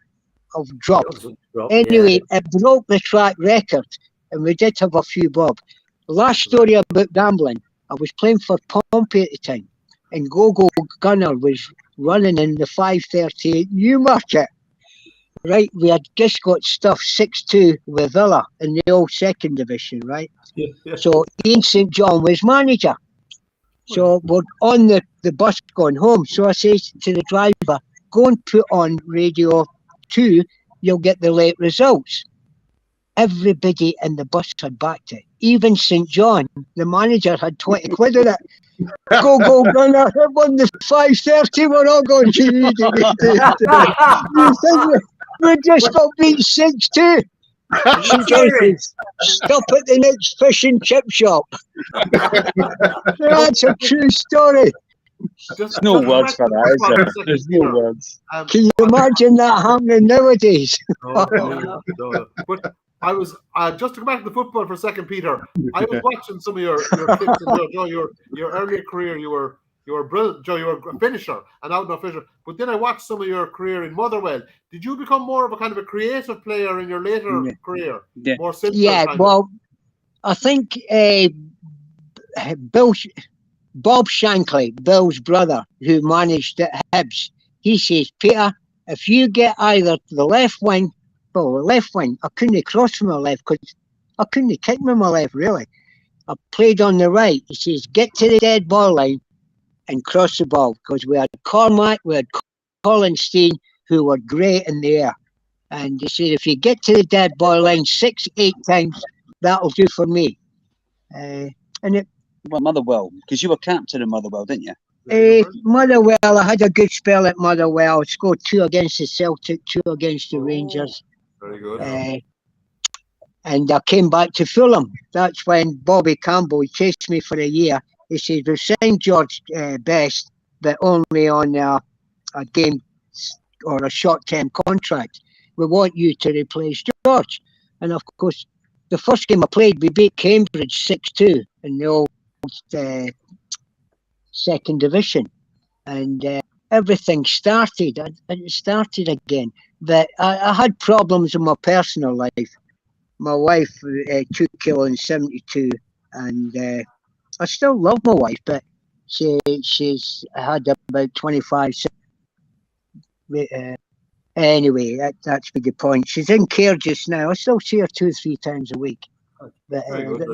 have dropped." Anyway, it broke the track record, and we did have a few bob. Last story about gambling, I was playing for Pompey at the time, and Go-Go Gunner was running in the 5:38 Newmarket. Right, we had just got stuff 6-2 with Villa in the old second division, right? So Ian St. John was manager. So we're on the bus going home. So I says to the driver, "Go and put on Radio 2, you'll get the late results." Everybody in the bus had backed it. Even St. John, the manager, had 20 quid in it. Go, Gunner, it won the 5:30, we're all going, you think we just got beat 6-2. St. John says, "Stop at the next fish and chip shop." That's a true story. There's no words for that, is there? There's no words. Can you imagine that happening nowadays? No. But I was just to go back to the football for a second, Peter. I was watching some of your clips, and Joe, your earlier career. You were brilliant, Joe. You were a finisher, an outdoor finisher. But then I watched some of your career in Motherwell. Did you become more of a kind of a creative player in your later career? Yeah. More simple. Yeah. Well, I think Bob Shankly, Bill's brother, who managed at Hibs, he says, "Peter, if you get either the left wing, I couldn't cross from my left because I couldn't kick with my left, really. I played on the right." He says, "Get to the dead ball line and cross the ball," because we had Cormac, we had Collinstein, who were great in the air. And he said, "If you get to the dead ball line 6-8 times, that'll do for me." And it. Well, Motherwell, because you were captain in Motherwell, didn't you? Motherwell, I had a good spell at Motherwell. I scored 2 against the Celtic, 2 against the Rangers. Very good. And I came back to Fulham. That's when Bobby Campbell, he chased me for a year. He said, "We've signed George Best, but only on a game or a short-term contract. We want you to replace George." And of course, the first game I played, we beat Cambridge 6-2 in the old second division. And everything started. It started again. But I had problems in my personal life. My wife took ill in 72, and I still love my wife, but she's had about 25. Anyway, that's the point. She's in care just now. I still see her 2 or 3 times a week. But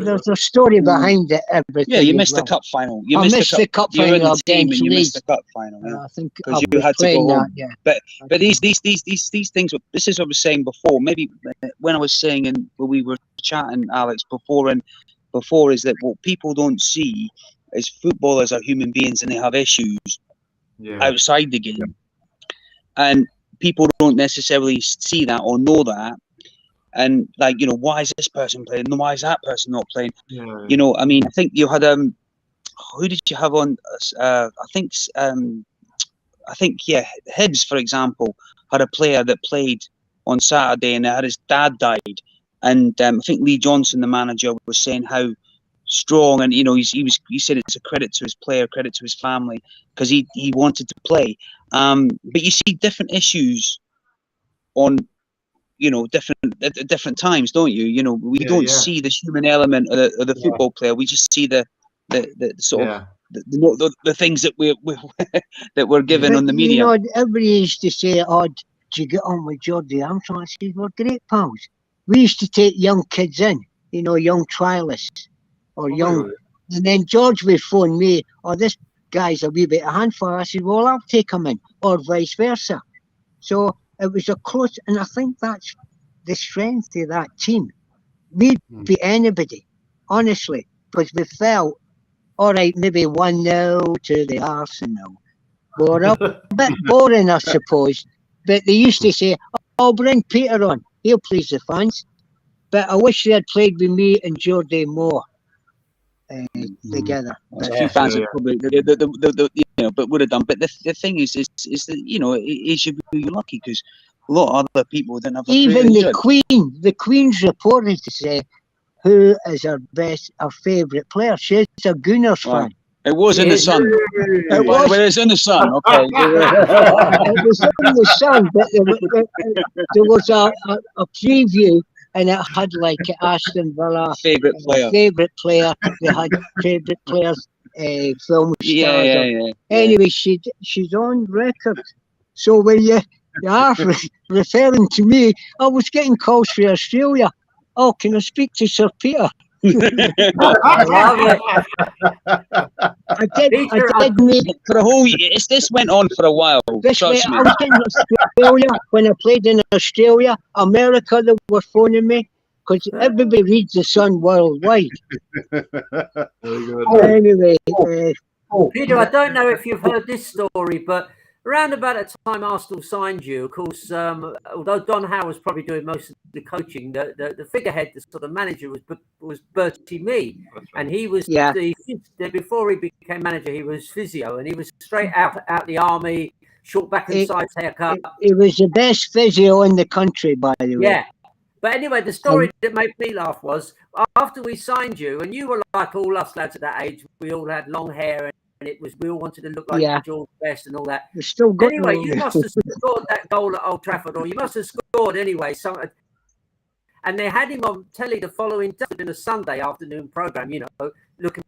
there's a story behind it. Everything. Yeah, you missed the cup final. I missed the cup final against you missed the cup final. Yeah. I think because you had to go home. Yeah. But these things. This is what I was saying before. Maybe when I was saying and when we were chatting, Alex, before is that what people don't see is footballers are human beings and they have issues outside the game, and people don't necessarily see that or know that. And like, why is this person playing? Why is that person not playing? I mean, I think you had who did you have on? I think Hibs, for example, had a player that played on Saturday and had his dad died, and I think Lee Johnson, the manager, was saying how strong and he said it's a credit to his player, credit to his family, because he wanted to play. But you see different issues on. Different times, don't you? We don't see the human element of the football player. We just see the sort of the things that we're given on the media. Everybody used to say, "Oh, did you get on with Geordie Armstrong?" I said, "We're great pals." We used to take young kids in, young trialists or young, and then George would phone me, "Oh, this guy's a wee bit of a handful." I said, "Well, I'll take him in," or vice versa. So It was a close, and I think that's the strength of that team. We'd beat anybody, honestly, because we felt, all right, maybe 1-0 to the Arsenal. We were a bit boring, I suppose, but they used to say, "Oh, bring Peter on, he'll please the fans." But I wish they had played with me and Jordi Moore together. A few fans would probably, but would have done. But the thing is that it should be lucky because a lot of other people didn't have. Even the Queen's reported to say, "Who is our favourite player?" She's a Gunners fan. It was in the Sun. It was in the Sun. Okay. It was in the Sun, but there was a preview. And it had like Aston Villa favourite player. They had favourite players, film stars. Yeah. Anyway, she's on record. So when you are referring to me, I was getting calls for Australia. Oh, can I speak to Sir Peter? I love it. I did meet for a whole year. This went on for a while. I was in Australia when I played in Australia, America. They were phoning me because everybody reads the Sun worldwide. Anyway, Peter, I don't know if you've heard this story, but around about the time Arsenal signed you, of course, although Don Howe was probably doing most of the coaching, the figurehead, the sort of manager was Bertie Mee, and he was before he became manager, he was physio, and he was straight out the army, short back and sides haircut. He was the best physio in the country, by the way. Yeah. But anyway, the story that made me laugh was after we signed you, and you were like all us lads at that age, we all had long hair and we all wanted to look like George Best and all that. Anyway, you must have scored that goal at Old Trafford, or you must have scored anyway. And they had him on telly the following day in a Sunday afternoon program, looking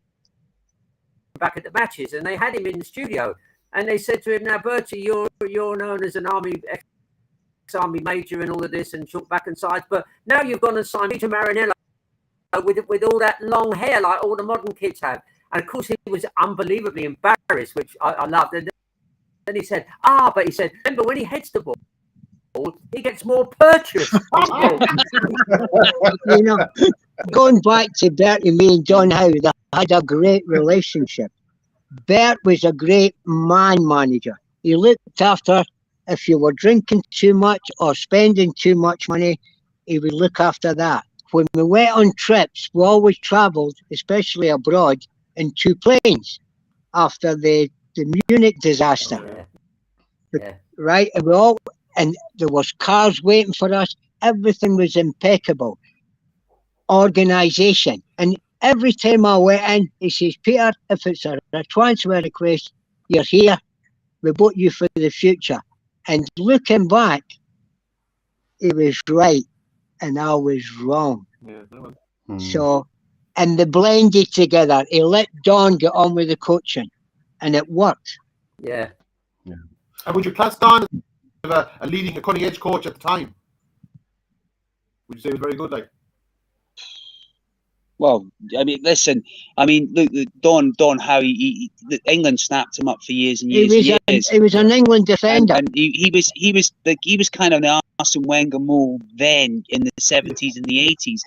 back at the matches, and they had him in the studio, and they said to him, "Now, Bertie, you're known as an ex-army major and all of this, and short back and sides, but now you've gone and signed Peter Marinello with all that long hair like all the modern kids have." And of course, he was unbelievably embarrassed, which I loved. And then he said, but he said, remember when he heads the ball, he gets more purchase. Going back to Bertie Mee and Don Howe, they had a great relationship. Bert was a great man manager. He looked after, if you were drinking too much or spending too much money, he would look after that. When we went on trips, we always travelled, especially abroad, in 2 planes after the Munich disaster. Right? And there was cars waiting for us. Everything was impeccable. Organisation. And every time I went in, he says, "Peter, if it's a transfer request, you're here. We book you for the future." And looking back, he was right and I was wrong. So, and they blended together. He let Don get on with the coaching, and it worked. Yeah. And would you class Don as a cutting edge coach at the time? Would you say he was very good? Like, well, I mean, listen. I mean, look, Don Howe. England snapped him up for years and years. He was an England defender, and he was kind of the Arsene Wenger mold then in the 70s and the 80s.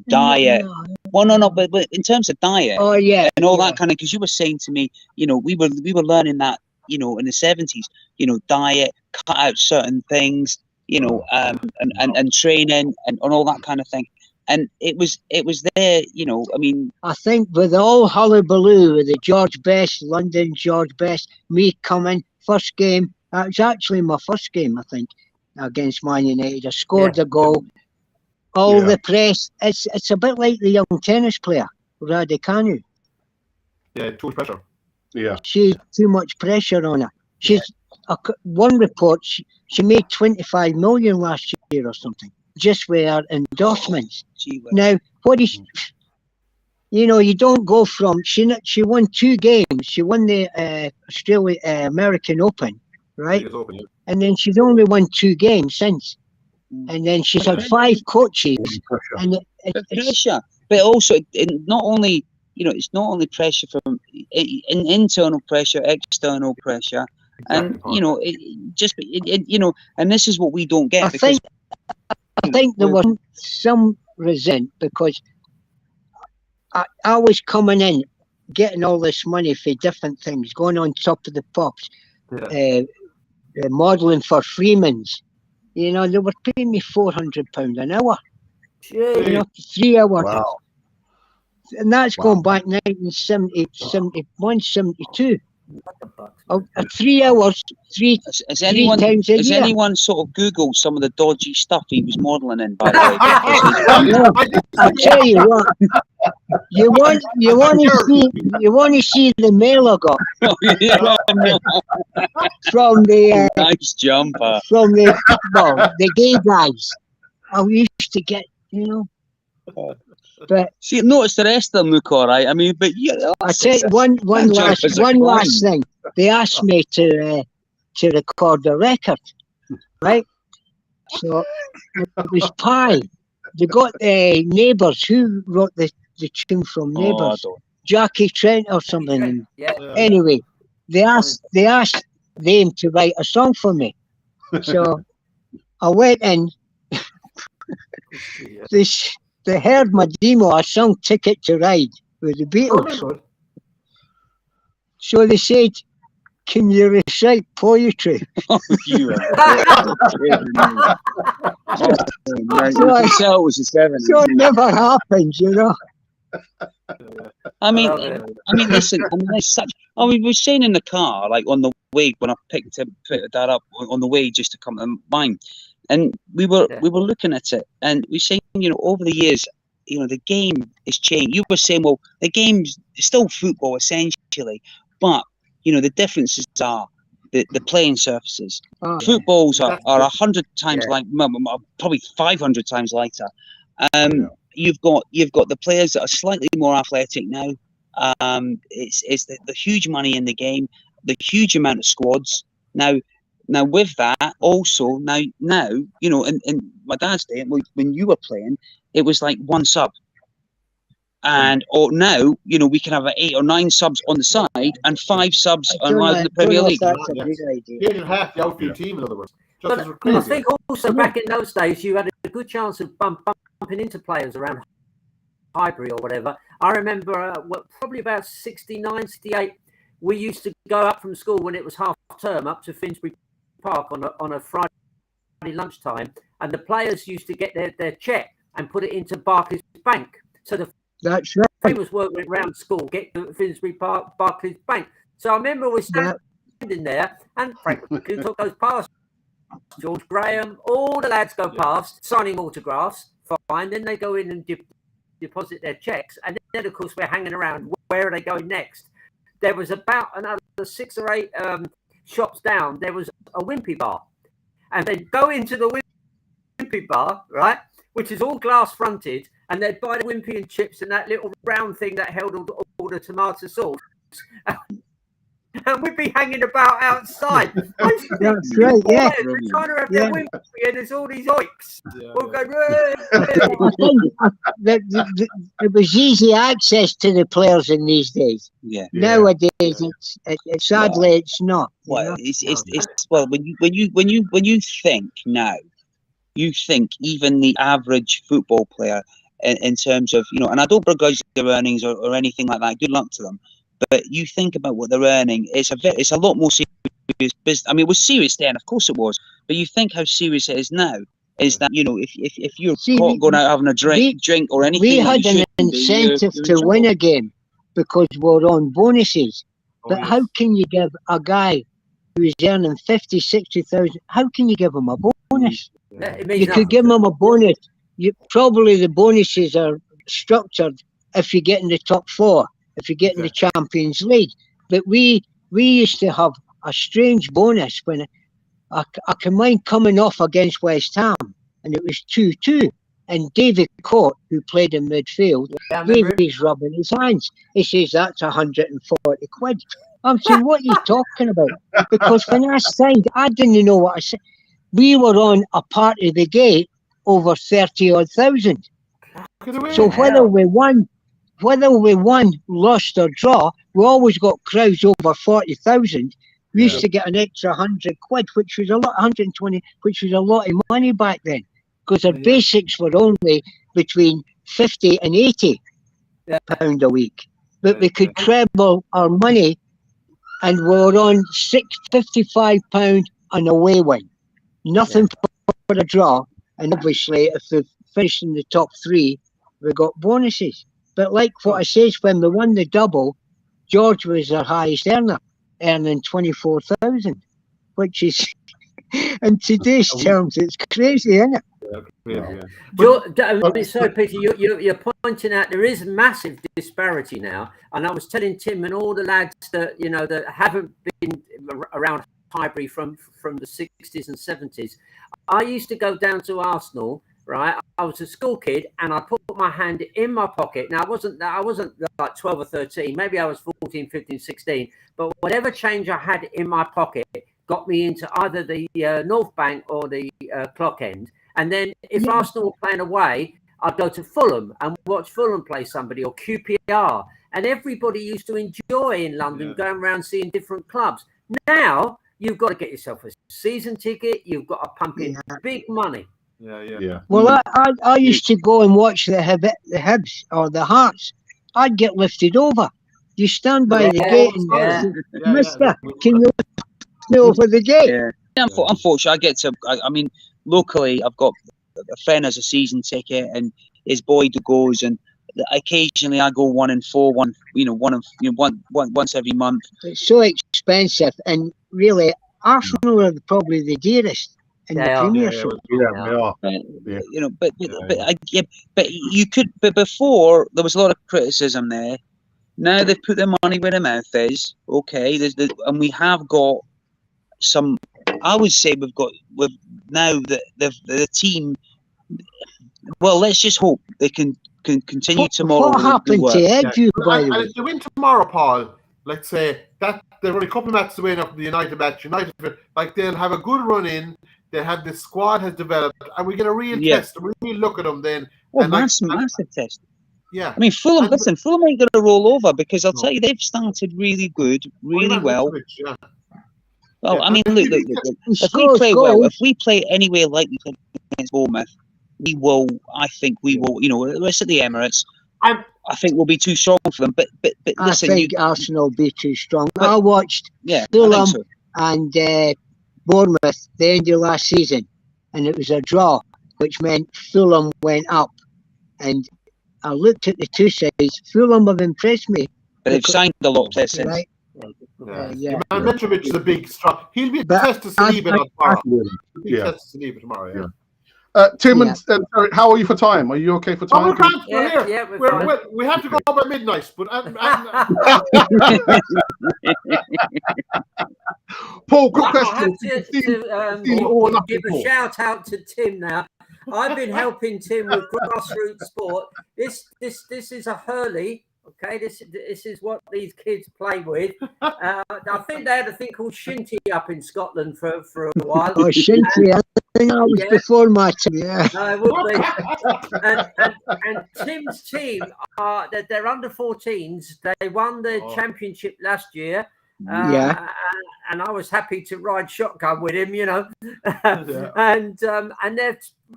Diet. Well, no, but in terms of diet, and all that kind of, because you were saying to me, we were learning that, in the 70s, diet, cut out certain things, and training and all that kind of thing. And it was there, I mean, I think with all hullabaloo with the George Best, London George Best, me coming, first game, it was actually my first game, I think, against Man United. I scored the goal. All the press, it's a bit like the young tennis player, Raducanu. Yeah, too much pressure. Yeah. She's too much pressure on her. She's one report, she made 25 million last year or something, just with her endorsements. Now, what is, you don't go from, she won 2 games. She won the American Open, right? Open, and then she's only won 2 games since. And then she's had 5 coaches. And it's pressure, but also not only, it's not only pressure from internal pressure, external pressure, And and this is what we don't get. I think there was some resent because I was coming in, getting all this money for different things, going on top of the pops, modelling for Freeman's. They were paying me £400 an hour. 3 hours. Wow. And that's gone back 1970, 71, 72. 3 hours, three times a year. Has anyone sort of Googled some of the dodgy stuff he was modelling in, by the way? I'll tell you what. You want to see the mail I got from the nice jumper from the gay guys. I used to get, But see, notice the rest of them look all right. I mean, but I tell you one last thing. They asked me to record a record, right? So it was Pie. They got Neighbours. Who wrote the tune from Neighbours? Jackie Trent or something. Yeah. Anyway, they asked them to write a song for me. So I went in. They heard my demo. I sung "Ticket to Ride" with the Beatles. So they said, "Can you recite poetry?" You so it never happened, I mean, listen. There's such. We were saying in the car, like on the way when I picked that up on the way just to come to mine, and we were looking at it, and we saying, over the years, the game has changed. You were saying, well, the game's still football essentially, but the differences are the playing surfaces. Footballs are 100 times probably 500 times lighter. You've got the players that are slightly more athletic now. It's the huge money in the game, the huge amount of squads. Now with that also now in my dad's day when you were playing, it was like one sub. Or now, we can have 8 or 9 subs on the side and 5 subs allowed in the Premier League. That's a good idea. You didn't have the outfield team, in other words. But I think also back in those days, you had a good chance of bumping into players around Highbury or whatever. I remember probably about 69, 68, we used to go up from school when it was half term up to Finsbury Park on a Friday lunchtime, and the players used to get their cheque and put it into Barclays Bank. So that's right. Famous work went round school, get to Finsbury Park, Barclays Bank. So I remember we standing there, and Frank McClintock goes past, George Graham, all the lads go past, signing autographs, fine. Then they go in and deposit their checks, and then of course we're hanging around. Where are they going next? There was about another 6 or 8 shops down. There was a Wimpy bar, and they'd go into the Wimpy bar, right, which is all glass fronted. And they'd buy the Wimpy and chips and that little round thing that held all the tomato sauce. And we'd be hanging about outside. That's right, yeah. We're trying to have their Wimpy and there's all these oiks. We'll go, it was easy access to the players in these days. Yeah. Nowadays, it's sadly it's not. Well, when you think now, you think even the average football player, in terms of, and I don't begrudge their earnings or anything like that. Good luck to them. But you think about what they're earning. It's a lot more serious business. I mean, it was serious then, of course it was. But you think how serious it is now. Is that if you're caught going out having a drink or anything, we had an incentive to win a game because we're on bonuses. But how can you give a guy who is earning 50, 60,000? How can you give him a bonus? You could give him a bonus. Probably the bonuses are structured if you get in the top 4, if you get in the Champions League. But we used to have a strange bonus when I can mind coming off against West Ham, and it was 2-2. And David Court, who played in midfield, David's rubbing his hands. He says, "That's 140 quid." I'm saying, "What are you talking about?" Because when I signed, I didn't know what I said. We were on a part of the gate over 30,000. So whether we won, lost or draw, we always got crowds over 40,000. We used to get an extra 100 quid, which was a lot, 120, which was a lot of money back then, because our basics were only between 50 and 80 pound a week. But we could treble our money, and we were on £55 an away win. Nothing for a draw, and obviously if we finished in the top 3, we got bonuses. But like what I says, when we won the double, George was our highest earner, earning 24,000, which is, in today's terms, it's crazy, isn't it? Sorry, Peter, you're pointing out there is massive disparity now, and I was telling Tim and all the lads that that haven't been around Highbury from the 60s and 70s. I used to go down to Arsenal. Right, I was a school kid, and I put my hand in my pocket. Now I wasn't like 12 or 13, maybe I was 14, 15, 16. But whatever change I had in my pocket got me into either the North Bank or the Clock End. And then if Arsenal were playing away, I'd go to Fulham and watch Fulham play somebody, or QPR. And everybody used to enjoy in London going around seeing different clubs. Now you've got to get yourself a season ticket. You've got to pump in big money. Yeah. Well, I used to go and watch the Hibs or the Hearts. I'd get lifted over. You stand by the gate and Mister, can you lift me over the gate? Yeah. Unfortunately, I get to. I mean, locally, I've got a friend has a season ticket, and his boy goes, and occasionally I go 1 in 4, once every month. It's so expensive, and really, Arsenal are probably the dearest. They are. But you could. But before there was a lot of criticism there. Now they've put their money where their mouth is. Okay, and we have got some. I would say we've now the team. Well, let's just hope they can continue tomorrow. What happened to Edu? And if they win tomorrow, Paul, let's say that they're only a couple of matches away from the United match. United, like, they'll have a good run in. They have the squad has developed, and we get a real test. A real look at them then. Oh, massive test. Yeah. I mean, Fulham. Listen, Fulham ain't going to roll over, because I'll tell you, they've started really good, really well. Well, I mean, look. If we play well, if we play anywhere like we played against Bournemouth, we will. I think we will. It's at the Emirates. I think we'll be too strong for them. But listen, I think Arsenal will be too strong. I watched Fulham and Bournemouth the end of last season, and it was a draw, which meant Fulham went up. And I looked at the two sides. Fulham have impressed me. But they've signed a lot of players since. Right? Mitrovic is a big strong. He'll be a test to Saliba tomorrow. Tomorrow. Tim and Eric, how are you for time? Are you okay for time? We're here. We have to go by midnight, but Paul, quick question. I have to give a shout out to Tim now. I've been helping Tim with grassroots sport. This is a hurley. Okay, this is what these kids play with. I think they had a thing called shinty up in Scotland for a while. Oh, shinty! I think that was before my time. Yeah. It would be. And Tim's team they're under 14s. They won the championship last year. And I was happy to ride shotgun with him, and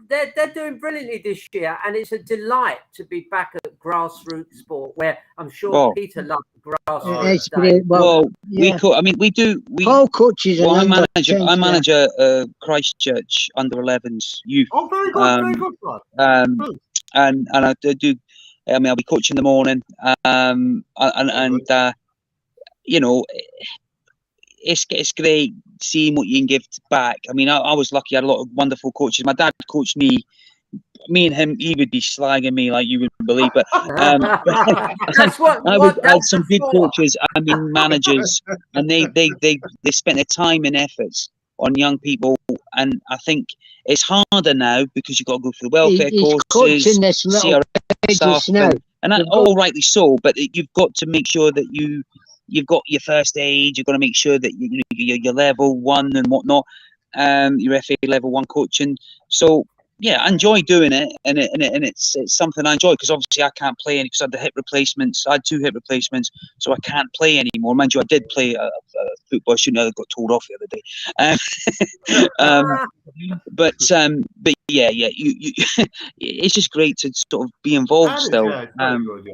they're doing brilliantly this year, and it's a delight to be back at grassroots sport, where I'm sure Peter loved grassroots. It's great. Well, Paul coaches. Well, I manage a Christchurch under 11s youth. Oh, very good, very good. And I do. I mean, I'll be coaching in the morning. It's great seeing what you can give back. I mean, I was lucky. I had a lot of wonderful coaches. My dad coached me. Me and him, he would be slagging me like you wouldn't believe. But I had some good coaches. I mean, managers, and they spent their time and efforts on young people. And I think it's harder now because you've got to go through the welfare courses, CRS and all rightly so. But you've got to make sure that you've got your first aid. You've got to make sure that you're level 1 and whatnot. Your FA level 1 coaching. So I enjoy doing it, and it's something I enjoy, because obviously I can't play any, because I had the hip replacements. I had 2 hip replacements, so I can't play anymore. Mind you, I did play football. I shouldn't have got told off the other day. But yeah, you it's just great to sort of be involved still. It's very good,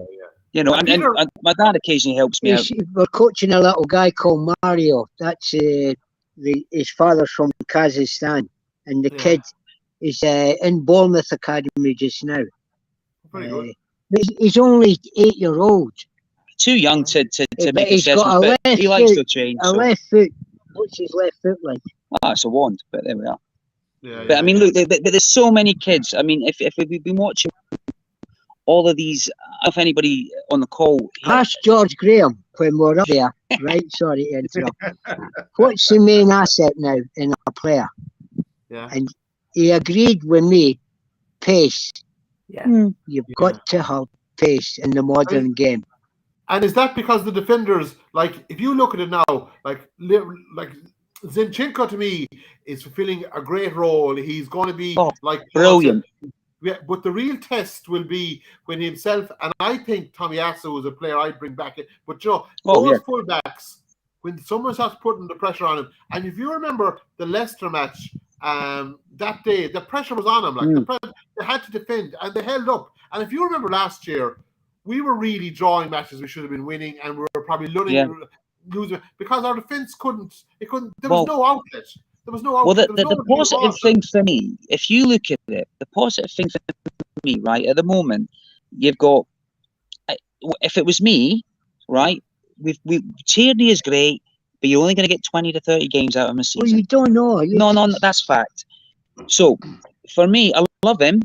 You know, and my dad occasionally helps me out. We're coaching a little guy called Mario. That's his father's from Kazakhstan, and the kid is in Bournemouth Academy just now. Very good. He's only 8-year-old. Too young to make he's assessments, got a but left he likes foot, to train. Left foot. What's his left foot like? Oh, it's a wand, but there we are. But I mean, look, there's so many kids. I mean, if we've been watching all of these, if anybody on the call, ask George Graham when we're up there, right? Sorry to interrupt. What's the main asset now in a player? Yeah. And he agreed with me, pace. Yeah. You've got to have pace in the modern game. And is that because the defenders, like, if you look at it now, like Zinchenko to me is fulfilling a great role. He's going to be brilliant. Yeah, but the real test will be when himself, and I think Tomiyasu is a player I'd bring back. But you know, those fullbacks, when someone starts putting the pressure on him, and if you remember the Leicester match that day, the pressure was on him. They had to defend, and they held up. And if you remember last year, we were really drawing matches we should have been winning, and we were probably losing because our defense couldn't. There was no outlet. There was no outlet. Well, the positive thing for me, if you look at it, the positive thing for me, right, at the moment, you've got. If it was me, right, Tierney is great, but you're only going to get 20 to 30 games out of him a season. Well, you don't know. No, that's fact. So, for me, I love him,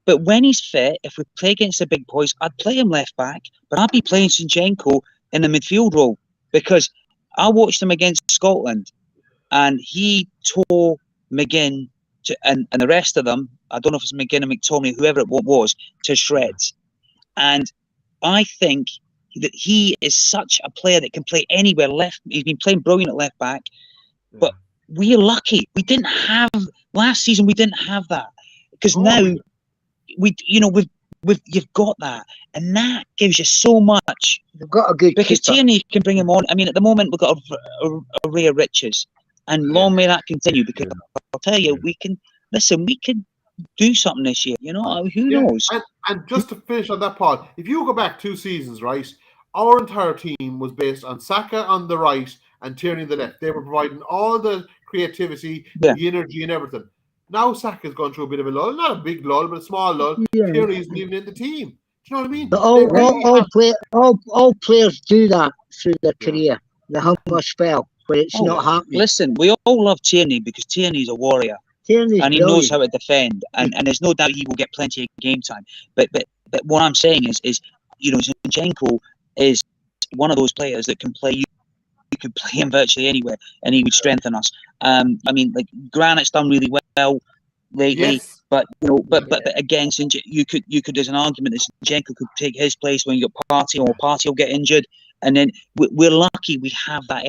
but when he's fit, if we play against the big boys, I'd play him left back, but I'd be playing Zinchenko in the midfield role, because I watched him against Scotland, and he tore McGinn and the rest of them, I don't know if it's McGinn and McTominay, whoever it was, to shreds. And I think that he is such a player that can play anywhere left. He's been playing brilliant at left back, but we're lucky. We didn't have last season. We didn't have that, because now you've got that, and that gives you so much. You've got a good because keeper. Tierney can bring him on. I mean, at the moment we've got a array of riches, and long may that continue. Because I'll tell you, we can do something this year. You know, who knows? And just to finish on that, Paul, if you go back 2 seasons, right, our entire team was based on Saka on the right and Tierney on the left. They were providing all the creativity, the energy, and everything. Now Saka's gone through a bit of a lull, not a big lull, but a small lull. Tierney's leaving in the team. Do you know what I mean? But all players do that through their career. They have a spell where it's not happening. Listen, we all love Tierney because Tierney's a warrior. Tierney's and he brilliant. knows how to defend, and there's no doubt he will get plenty of game time. But what I'm saying is you know, Zinchenko is one of those players that can play. You could play him virtually anywhere, and he would strengthen us. I mean, like Granite's done really well lately, but you know, but again, you could. There's an argument that Zinchenko could take his place when you got Partey, or Partey will get injured, and then we're lucky we have that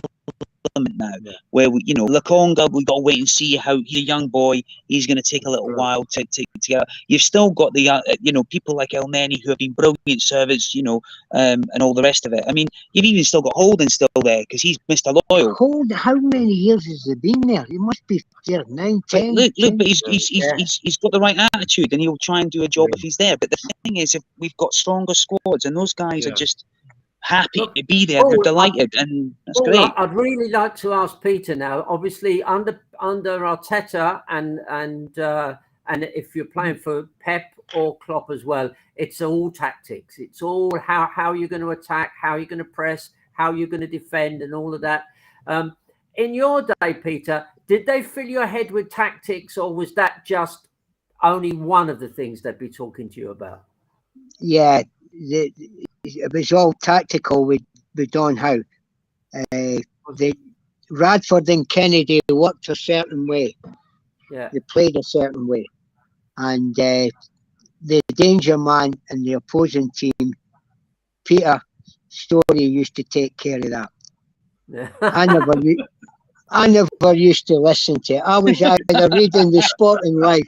element now, where we, you know, Lokonga, we've got to wait and see how he's a young boy. He's going to take a little while to get. You've still got the you know, people like El Neni who have been brilliant servants, you know, and all the rest of it. I mean, you've even still got Holden still there because he's Mr. Loyal. Holden, how many years has he been there? He must be there 9, 10. Look, but he's got the right attitude, and he'll try and do a job if he's there. But the thing is, if we've got stronger squads, and those guys are just happy to be there, they're delighted, and that's great. I'd really like to ask Peter now. Obviously, under Arteta, and if you're playing for Pep or Klopp as well, it's all tactics. It's all how you're going to attack, how you're going to press, how you're going to defend, and all of that. In your day, Peter, did they fill your head with tactics, or was that just only one of the things they'd be talking to you about? Yeah, it was all tactical with Don Howe. Radford and Kennedy worked a certain way. Yeah, they played a certain way, and the danger man and the opposing team, Peter Story, used to take care of that. Yeah. I never used to listen to it. I was either reading the Sporting Life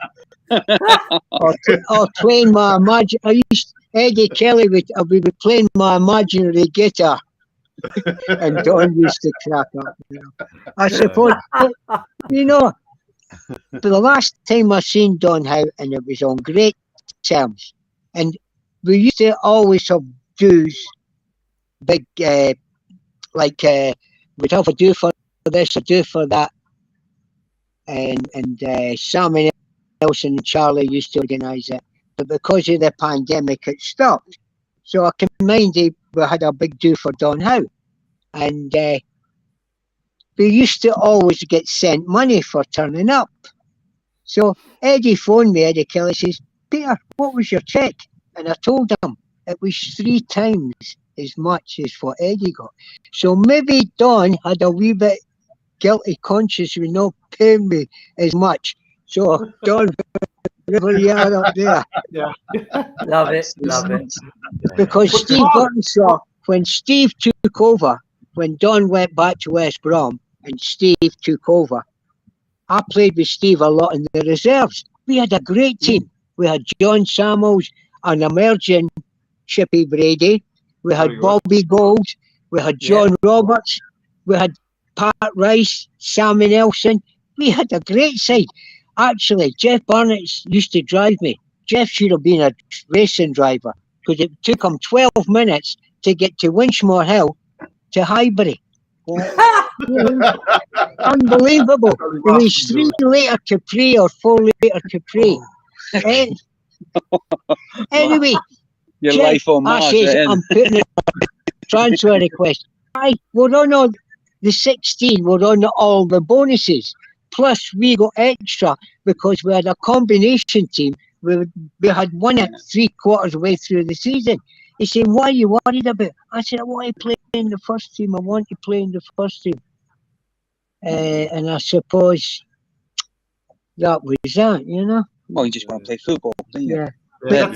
or playing my Eddie Kelly would be playing my imaginary guitar, and Don used to crack up. I suppose, but, for the last time I seen Don Howe, and it was on great terms, and we used to always have dues, big we'd have a do for this, a do for that, and Sam and Nelson and Charlie used to organise it, but because of the pandemic, it stopped. So I can mind we had a big do for Don Howe, and we used to always get sent money for turning up. So Eddie phoned me, Eddie Kelly says, "Peter, what was your cheque?" And I told him it was 3 times as much as what Eddie got. So maybe Don had a wee bit guilty conscience with not paying me as much. So Don, wherever you are up there. Yeah. Love it. Because Steve Burtonsaw, when Steve took over, when Don went back to West Brom and Steve took over, I played with Steve a lot in the reserves. We had a great team. We had John Samuels, an emerging Chippy Brady. We had Bobby Gold. We had John Roberts. We had Pat Rice, Sammy Nelson. We had a great side. Actually, Jeff Barnett used to drive me. Jeff should have been a racing driver because it took him 12 minutes to get to Winchmore Hill to Highbury. Unbelievable. It was 3 litre Capri or 4 litre Capri. Anyway, Your Jeff, life on Mars. I'm putting a transfer request. We're on all the 16, we're on all the bonuses. Plus, we got extra because we had a combination team. We had won it 3/4 way through the season. He said, "What are you worried about?" I said, "I want to play in the first team. I want to play in the first team." And I suppose that was that, Well, you just want to play football, don't you? Yeah. But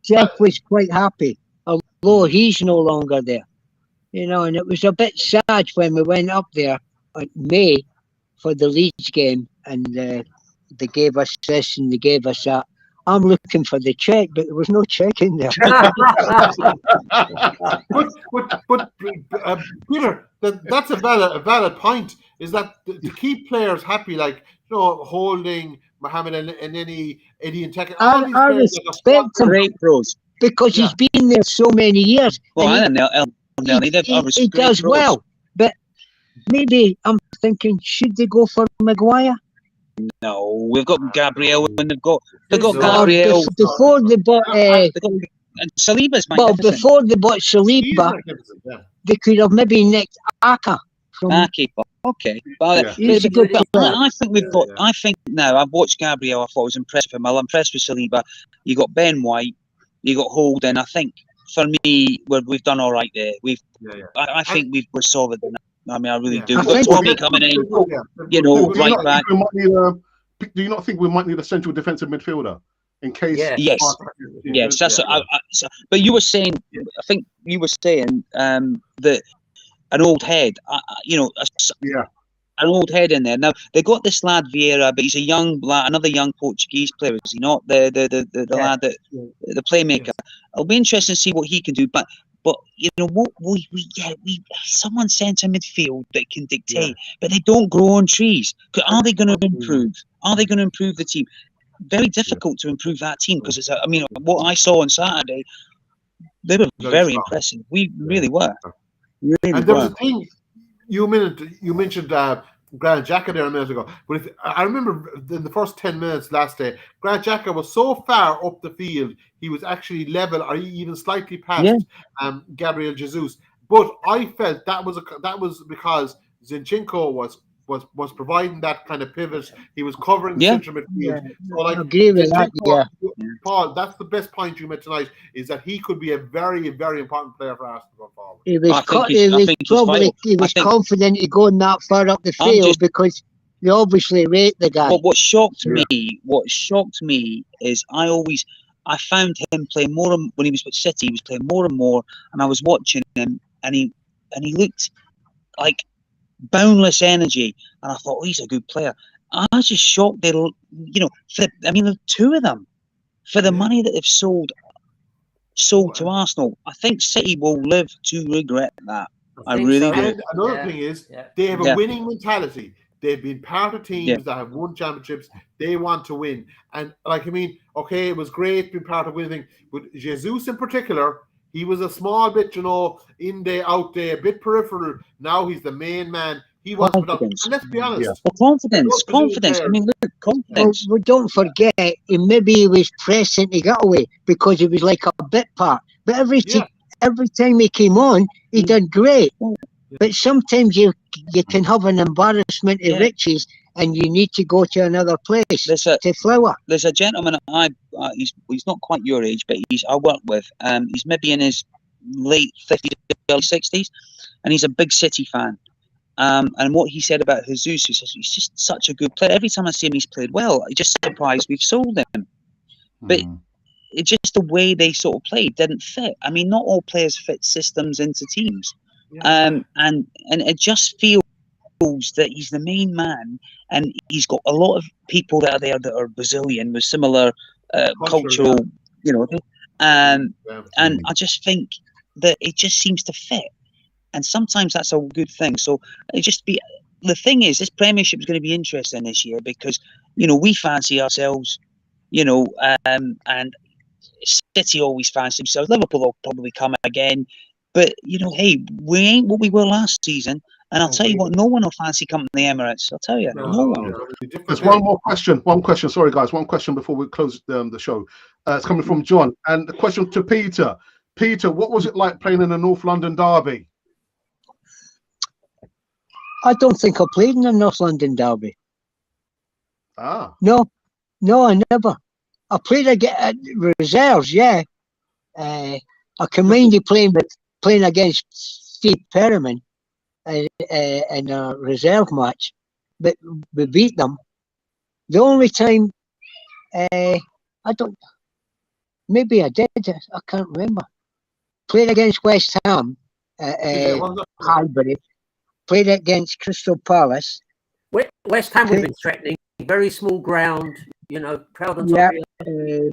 Jeff was quite happy, although he's no longer there. And it was a bit sad when we went up there in May for the Leeds game, and they gave us this and they gave us that. I'm looking for the cheque, but there was no cheque in there. but Peter, that's a valid point. Is that to keep players happy, like Holding, Mohammed, and Eddie and Tech. I respect him great pros because he's been there so many years. Well, he does pros. Well, but maybe I'm thinking, should they go for Maguire? No, we've got Gabriel and they've got Gabriel before they bought and Saliba's magnificent. Well, before they bought Saliba, they could have maybe nicked Aka. Okay, but I think we've got. I think now I've watched Gabriel. I thought I was impressed with him. I'm impressed with Saliba. You got Ben White. You got Holden. I think for me, we've done all right there. I think we're solid enough. I mean, I really do. We've got Tommy coming in. Right back. Do you not think we might need a central defensive midfielder in case? Yes. But you were saying, I think you were saying that an old head, an old head in there. Now they got this lad Vieira, but he's a young lad, another young Portuguese player. Is he not the lad that the playmaker? It'll be interesting to see what he can do. But what we someone centre midfield that can dictate, but they don't grow on trees. Are they going to improve? Are they going to improve the team? Very difficult to improve that team because it's. What I saw on Saturday, they were very impressive. We really were. And there was a thing you mentioned Granit Xhaka there a minute ago, but I remember in the first 10 minutes last day, Granit Xhaka was so far up the field he was actually level or even slightly past Gabriel Jesus. But I felt that was because Zinchenko was providing that kind of pivot. He was covering the central midfield. So I agree with that. Paul, that's the best point you made tonight, is that he could be a very, very important player for Arsenal going forward. He was confident in going that far up the field because they obviously rate the guy. But what shocked me is I found him play more when he was with City. He was playing more and more, and I was watching him, and he looked like boundless energy, and I thought, he's a good player. I was just shocked. The two of them for the money that they've sold to Arsenal. I think City will live to regret that. I really do. And another thing is they have a winning mentality. They've been part of teams that have won championships. They want to win. And okay, it was great being part of winning, but Jesus in particular, he was a small bit, in there, out there, a bit peripheral. Now he's the main man. He wants to, and let's be honest. Confidence. I mean, look, confidence. Well, don't forget, he was pressing to get away because he was like a bit part. But every time he came on, he did great. But sometimes you can have an embarrassment of riches, and you need to go to another place to flower. There's a gentleman he's not quite your age, but I work with. He's maybe in his late 50s, early 60s, and he's a big City fan. And what he said about Jesus, he says he's just such a good player. Every time I see him, he's played well. He's just surprised we've sold him. But it's just the way they sort of played didn't fit. I mean, not all players fit systems into teams. And it just feels that he's the main man, and he's got a lot of people that are there that are Brazilian with similar cultural, and I just think that it just seems to fit, and sometimes that's a good thing. So the thing is, this Premiership is going to be interesting this year because we fancy ourselves, and City always fancy themselves. Liverpool will probably come again. But, hey, we ain't what we were last season. And I'll tell you what, no one will fancy coming to the Emirates. I'll tell you. No one. There's one more question. Sorry, guys. One question before we close the show. It's coming from John. And the question to Peter. Peter, what was it like playing in the North London derby? I don't think I played in the North London derby. No, I never. I played against reserves, I can mind you playing against Steve Perriman in a reserve match, but we beat them. The only time maybe I did, I can't remember. Played against West Ham at Highbury. Played against Crystal Palace. West Ham would have been threatening. Very small ground, crowd on top of you.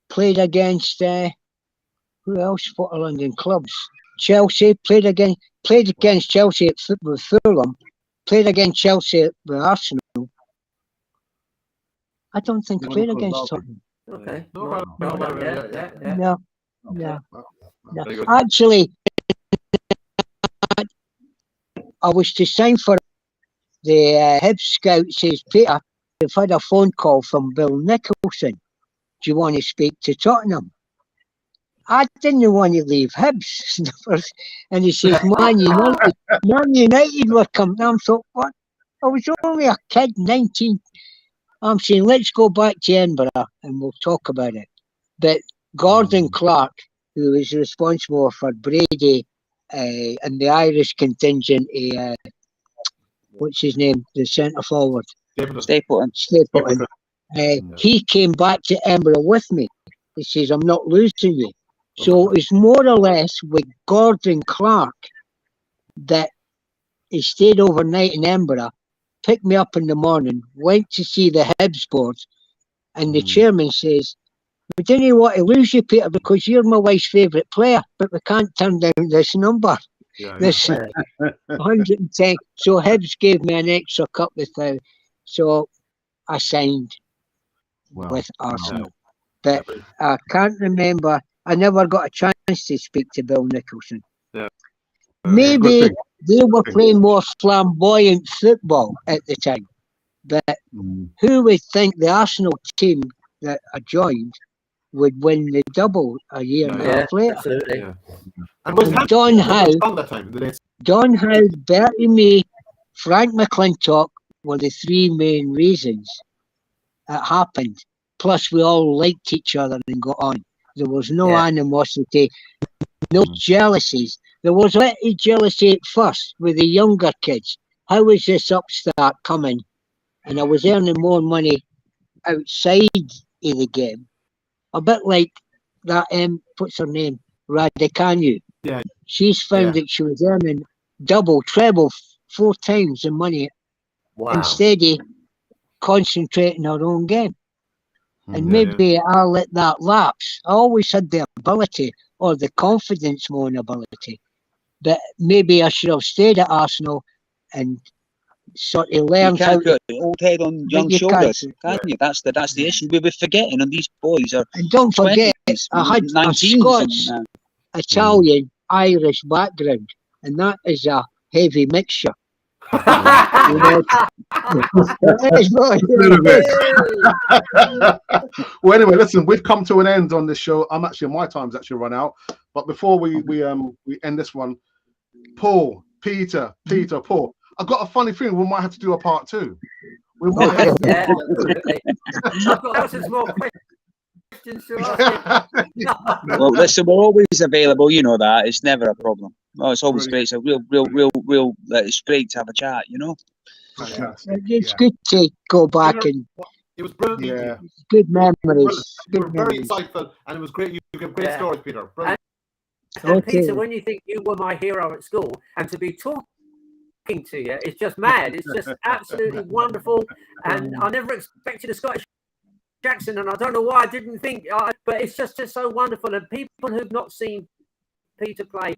Played against who else for London clubs? Chelsea. Played against Chelsea with Fulham. Played against Chelsea with Arsenal. I don't think I played against Tottenham. Okay. No. Actually, I was to sign for the Hibs scout. Says Peter, I've had a phone call from Bill Nicholson. Do you want to speak to Tottenham? I didn't want to leave Hibs. And he says, Man United were coming. I thought, what? I was only a kid, 19. I'm saying, let's go back to Edinburgh and we'll talk about it. But Gordon Clark, who was responsible for Brady and the Irish contingent, what's his name? The centre forward. Stapleton. He came back to Edinburgh with me. He says, I'm not losing you. So it's more or less with Gordon Clark that he stayed overnight in Edinburgh, picked me up in the morning, went to see the Hibs board, and the chairman says, we didn't want to lose you, Peter, because you're my wife's favourite player, but we can't turn down this number. This 110. So Hibs gave me an extra couple of thousand. So I signed with Arsenal. But I can't remember. I never got a chance to speak to Bill Nicholson. Maybe they were playing more flamboyant football at the time. But who would think the Arsenal team that I joined would win the double a year and a half later? Absolutely. And Don Howe, Bertie Mee, Frank McClintock were the three main reasons it happened. Plus, we all liked each other and got on. There was no animosity, no jealousies. There was a little jealousy at first with the younger kids. How was this upstart coming? And I was earning more money outside of the game. A bit like that, what's her name? Raducanu. Yeah. She's found that she was earning double, treble, 4 times the money. Wow. Instead of concentrating our own game. And Yeah. maybe I let that lapse. I always had the ability or the confidence more in ability. But maybe I should have stayed at Arsenal and sort of You learned how can't to. put old head on But young you can't. shoulders, can you? That's the issue. We were forgetting, and these boys are And don't forget, 20s, I had a 19s. Scots, Italian, Irish background, and that is a heavy mixture. You know, that is what Well, anyway, listen, we've come to an end on this show. My time's actually run out. But before we end this one, Paul, Peter, Paul, I've got a funny feeling we might have to do a part 2. We might have to do Yeah, absolutely. I've got thousands more questions to ask you. Well, listen, we're always available. You know that. It's never a problem. Oh, it's always great. It's a real. It's great to have a chat. You know. Fantastic. it's good to go back and It was brilliant. Yeah. good memories. You were Good very memories. insightful, and it was great. You gave great stories, Peter. Brilliant. And Okay. Peter, when you think you were my hero at school, and to be talking to you, it's just mad. It's just absolutely wonderful. And I never expected a Scottish accent, and I don't know why I didn't think, but it's just so wonderful. And people who've not seen Peter play,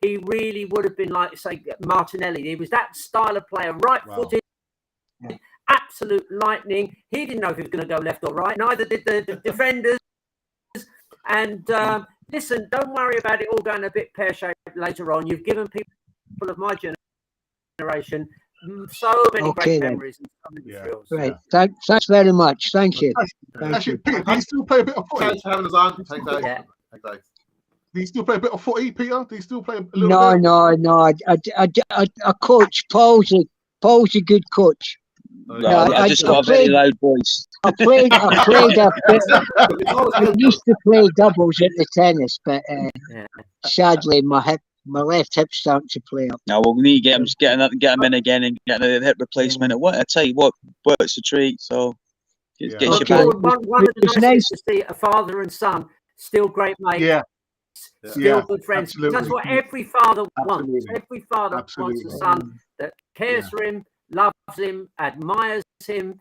he really would have been like, say, Martinelli. He was that style of player, right-footed, absolute lightning. He didn't know if he was going to go left or right. Neither did the defenders. And listen, don't worry about it all going a bit pear-shaped later on. You've given people of my generation so many great memories and so many thrills. Right. Thanks very much. Thank you. Actually, Peter, do you still play a bit of footy? Thanks for having us on. Thanks, guys. Yeah. Thanks, guys. Do you still play a bit of footy, Peter? Do you still play a little bit? No. I coach. Paul's a good coach. Well, I just got a very loud voice. I played a bit. I used to play doubles at the tennis, but sadly my left hip's starting to play up. Now we'll need to get him in again and get a hip replacement. And what I tell you what, work's a treat. So get your back. One of the nicest is to see a father and son still great mates. Yeah. Still good friends. Absolutely. That's what every father wants. Absolutely. Every father wants a son that cares for him, loves him, admires him,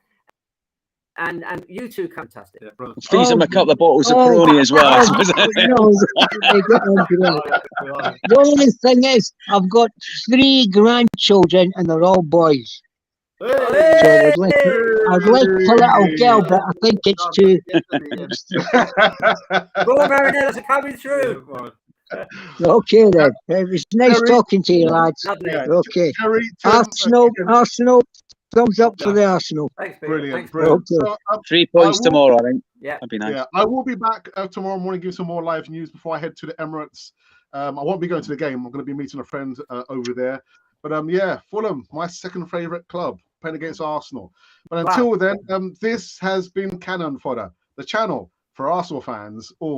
and you two, fantastic. Yeah, Freeze him a couple of bottles of Peroni as well. The only thing is, I've got 3 grandchildren and they're all boys. So I'd like a little girl, but I think it's too. Raw Marinellas are coming through. Okay then. It was nice talking to you, lads. Lovely. Okay. Terry, Arsenal. Thumbs up for the Arsenal. Thanks, Peter. Brilliant. Thanks, Brilliant. Okay. So, 3 points tomorrow, I think. Yeah. That'd be nice. Yeah, I will be back tomorrow morning, give some more live news before I head to the Emirates. I won't be going to the game. I'm going to be meeting a friend over there. But yeah, Fulham, my second favourite club, playing against Arsenal. But until then, this has been Cannon Fodder, the channel for Arsenal fans all